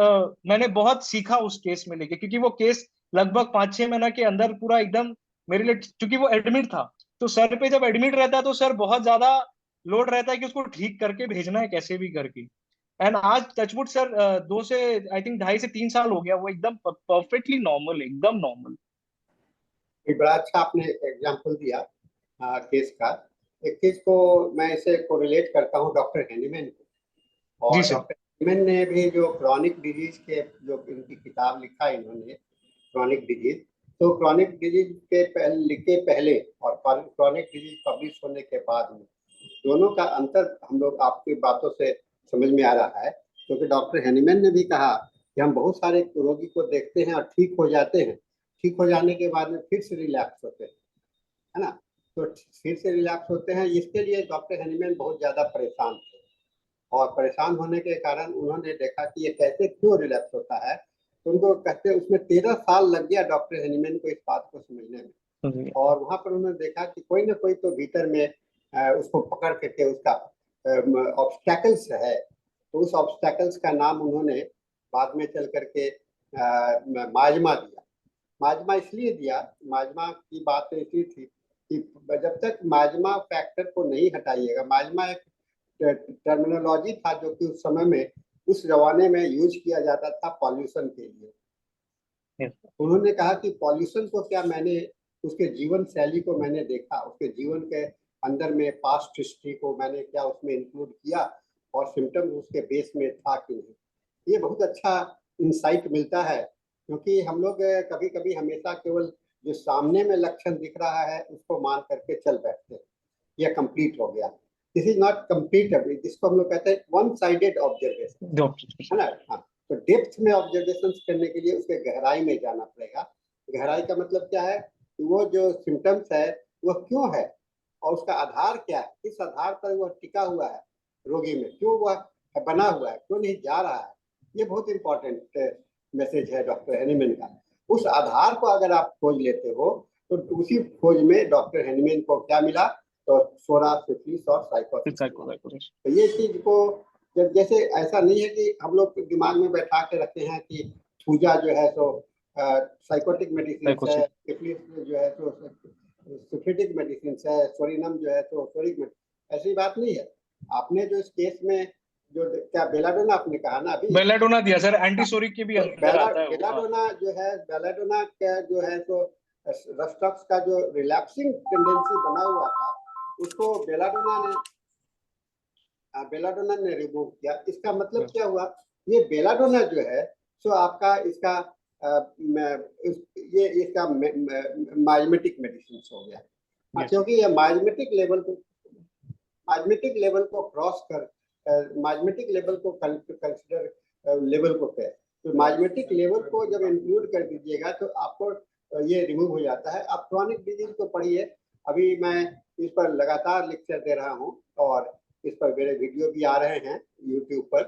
मैंने बहुत सीखा उस केस में लेके, क्योंकि वो केस लगभग 5-6 महीना के अंदर पूरा एकदम मेरे लिए, क्योंकि वो एडमिट था, तो सर पे जब एडमिट रहता है तो सर बहुत ज्यादा लोड रहता है कि उसको ठीक करके भेजना है कैसे भी करके। एंड आज टचवुड सर 2 से आई थिंक 2.5 से 3 साल हो गया, वो एकदम परफेक्टली नॉर्मल, एकदम नॉर्मल। ये बड़ा अच्छा आपने एग्जाम्पल दिया केस का। एक चीज को मैं इसे कोरिलेट करता हूँ डॉक्टर हैनीमैन को। जी और सर। डॉक्टर हैनीमैन ने भी जो क्रॉनिक डिजीज के जो इनकी किताब लिखा इन्होंने, क्रॉनिक डिजीज, तो क्रॉनिक डिजीज के लिखे पहले और क्रॉनिक डिजीज पब्लिश होने के बाद में दोनों का अंतर हम लोग आपकी बातों से समझ में आ रहा है। क्योंकि डॉक्टर हैनीमैन ने भी कहा कि हम बहुत सारे रोगी को देखते हैं और ठीक हो जाते हैं, ठीक हो जाने के बाद में फिर से रिलैक्स होते हैं, है ना। तो फिर से रिलैप्स होते हैं। इसके लिए डॉक्टर हनीमैन बहुत ज्यादा परेशान थे, और परेशान होने के कारण उन्होंने देखा कि ये कैसे क्यों रिलैप्स होता है। तो उनको कहते उसमें 13 साल लग गया डॉक्टर हनीमैन को इस बात को समझने में। और वहां पर उन्होंने देखा कि कोई ना कोई तो भीतर में उसको पकड़ करके उसका ऑब्स्टैकल्स है। तो उस ऑब्स्टैकल्स का नाम उन्होंने बाद में चल करके माजमा दिया। माजमा इसलिए दिया, माजमा की बात तो इसलिए थी कि जब तक माजमा फैक्टर को नहीं हटाइएगा, माजमा एक टर्मिनोलॉजी था जो कि उस समय में, उस जमाने में यूज किया जाता था पॉल्यूशन के लिए। उन्होंने कहा कि पॉल्यूशन को क्या मैंने, उसके जीवन शैली को मैंने देखा, उसके जीवन के अंदर में पास्ट हिस्ट्री को मैंने क्या उसमें इंक्लूड किया, और सिम्टम्स उसके बेस में था कि नहीं। ये बहुत अच्छा इंसाइट मिलता है, क्योंकि हम लोग कभी कभी हमेशा केवल जो सामने में लक्षण दिख रहा है उसको मान करके चल बैठते हैं, यह कंप्लीट हो गया। दिस इज नॉट कंप्लीट, जिसको हम लोग कहते हैं वन साइडेड ऑब्जर्वेशन, है ना। हाँ, तो डेप्थ में ऑब्जर्वेशन करने के लिए उसके गहराई में जाना पड़ेगा। गहराई का मतलब क्या है कि वो जो सिम्टम्स है वह क्यों है, और उसका आधार क्या है, किस आधार पर वह टिका हुआ है रोगी में, क्यों वह बना हुआ है, क्यों नहीं जा रहा है। ये बहुत इंपॉर्टेंट मैसेज है डॉक्टर हनीमैन का। उस आधार को अगर आप खोज लेते हो, तो उसी खोज में डॉक्टर हनीमैन को क्या मिला, तो सोरा, सिफिलिस और साइकोसिस। तो ये चीज को जब, जैसे ऐसा नहीं है कि हम लोग दिमाग में बैठा के रखते हैं कि थूजा जो है तो साइकोटिक मेडिसिन है, सिफिलिस जो है तो सिफिलिटिक मेडिसिन है, सोरिनम जो है तो सोरिक मेडिसिन, ऐसी बात नहीं है। आपने जो इस केस में जो क्या बेलाडोना आपने कहा ना अभी, बेलाडोना दिया सर, एंटीसोरिक के भी अंदर आता है। बेलाडोना जो है, बेलाडोना का जो है तो रस्टॉक्स का जो रिलैप्सिंग टेंडेंसी बना हुआ था उसको बेलाडोना ने रिमूव किया। इसका मतलब क्या हुआ, ये बेलाडोना जो है सो आपका इसका ये इसका माइमेटिक मेडिसिन हो गया। क्योंकि ये माइमेटिक लेवल को क्रॉस कर माइमेटिक लेवल को कंसिडर लेवल को पे, तो माइमेटिक लेवल को जब इंक्लूड कर दीजिएगा तो आपको ये रिमूव हो जाता है। आप क्रॉनिक डिजीज को पढ़िए, अभी मैं इस पर लगातार लेक्चर दे रहा हूँ और इस पर मेरे वीडियो भी आ रहे हैं यूट्यूब पर।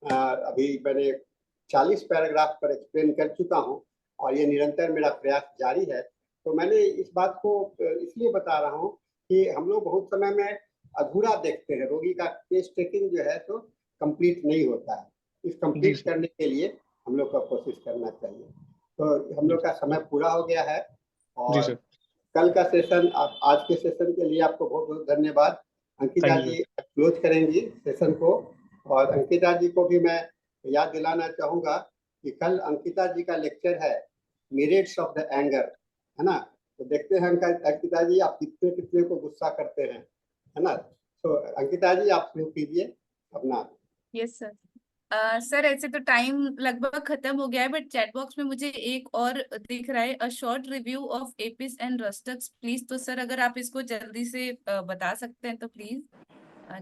अभी मैंने 40 पैराग्राफ पर एक्सप्लेन कर चुका हूँ और ये निरंतर मेरा प्रयास जारी है। तो मैंने इस बात को इसलिए बता रहा हूँ कि हम लोग बहुत समय में अधूरा देखते हैं, रोगी का केस टेकिंग जो है तो कंप्लीट नहीं होता है। इस कंप्लीट करने के लिए हम लोग का कोशिश करना चाहिए। तो हम लोग का समय पूरा हो गया है, और कल का सेशन, आज के सेशन के लिए आपको बहुत बहुत धन्यवाद। अंकिता जी क्लोज करेंगी सेशन को, और अंकिता जी को भी मैं याद दिलाना चाहूंगा कि कल अंकिता जी का लेक्चर है मिरेट्स ऑफ द एंगर, है ना। तो देखते हैं अंकिता जी आप कितने कितने को गुस्सा करते हैं, है ना। तो अंकिता जी आप शुरू कीजिए अपना। Yes sir. सर ऐसे तो टाइम लगभग खत्म हो गया है, बट चैट बॉक्स में मुझे एक और दिख रहा है, a short review of Apis and Rhus tox please. तो सर अगर आप इसको जल्दी से बता सकते हैं तो प्लीज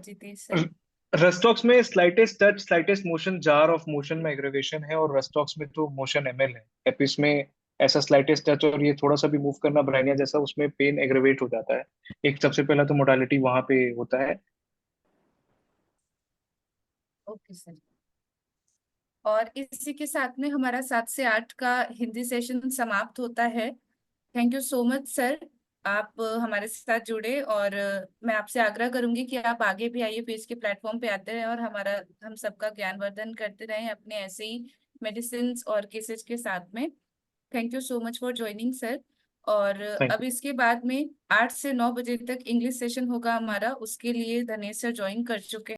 जितेश सर। रस्टॉक्स में slightest touch, slightest motion, jar of motion में एग्रेवेशन है, और रस्टॉक्स में तो मोशन एमएल है। एपिस में ऐसा स्लाइटेस्ट टच और ये थोड़ा सा भी मूव करना ब्राइनिया जैसा, उसमें पेन एग्रेवेट हो जाता है। एक सबसे पहला तो मोडालिटी वहां पे होता है। Okay sir. और इसी के साथ में हमारा 7 से 8 का हिंदी सेशन समाप्त होता है। Thank you so much sir, आप हमारे साथ जुड़े, और मैं आपसे आग्रह करूंगी कि आप आगे भी IFH के प्लेटफॉर्म पे आते रहें और हम सबका ज्ञानवर्धन करते रहें अपने ऐसे ही मेडिसिन और केसेस के साथ में। Thank you so much for joining sir. और अब इसके बाद में 8 से 9 बजे तक इंग्लिश सेशन होगा हमारा, उसके लिए धनेश सर ज्वाइन कर चुके हैं।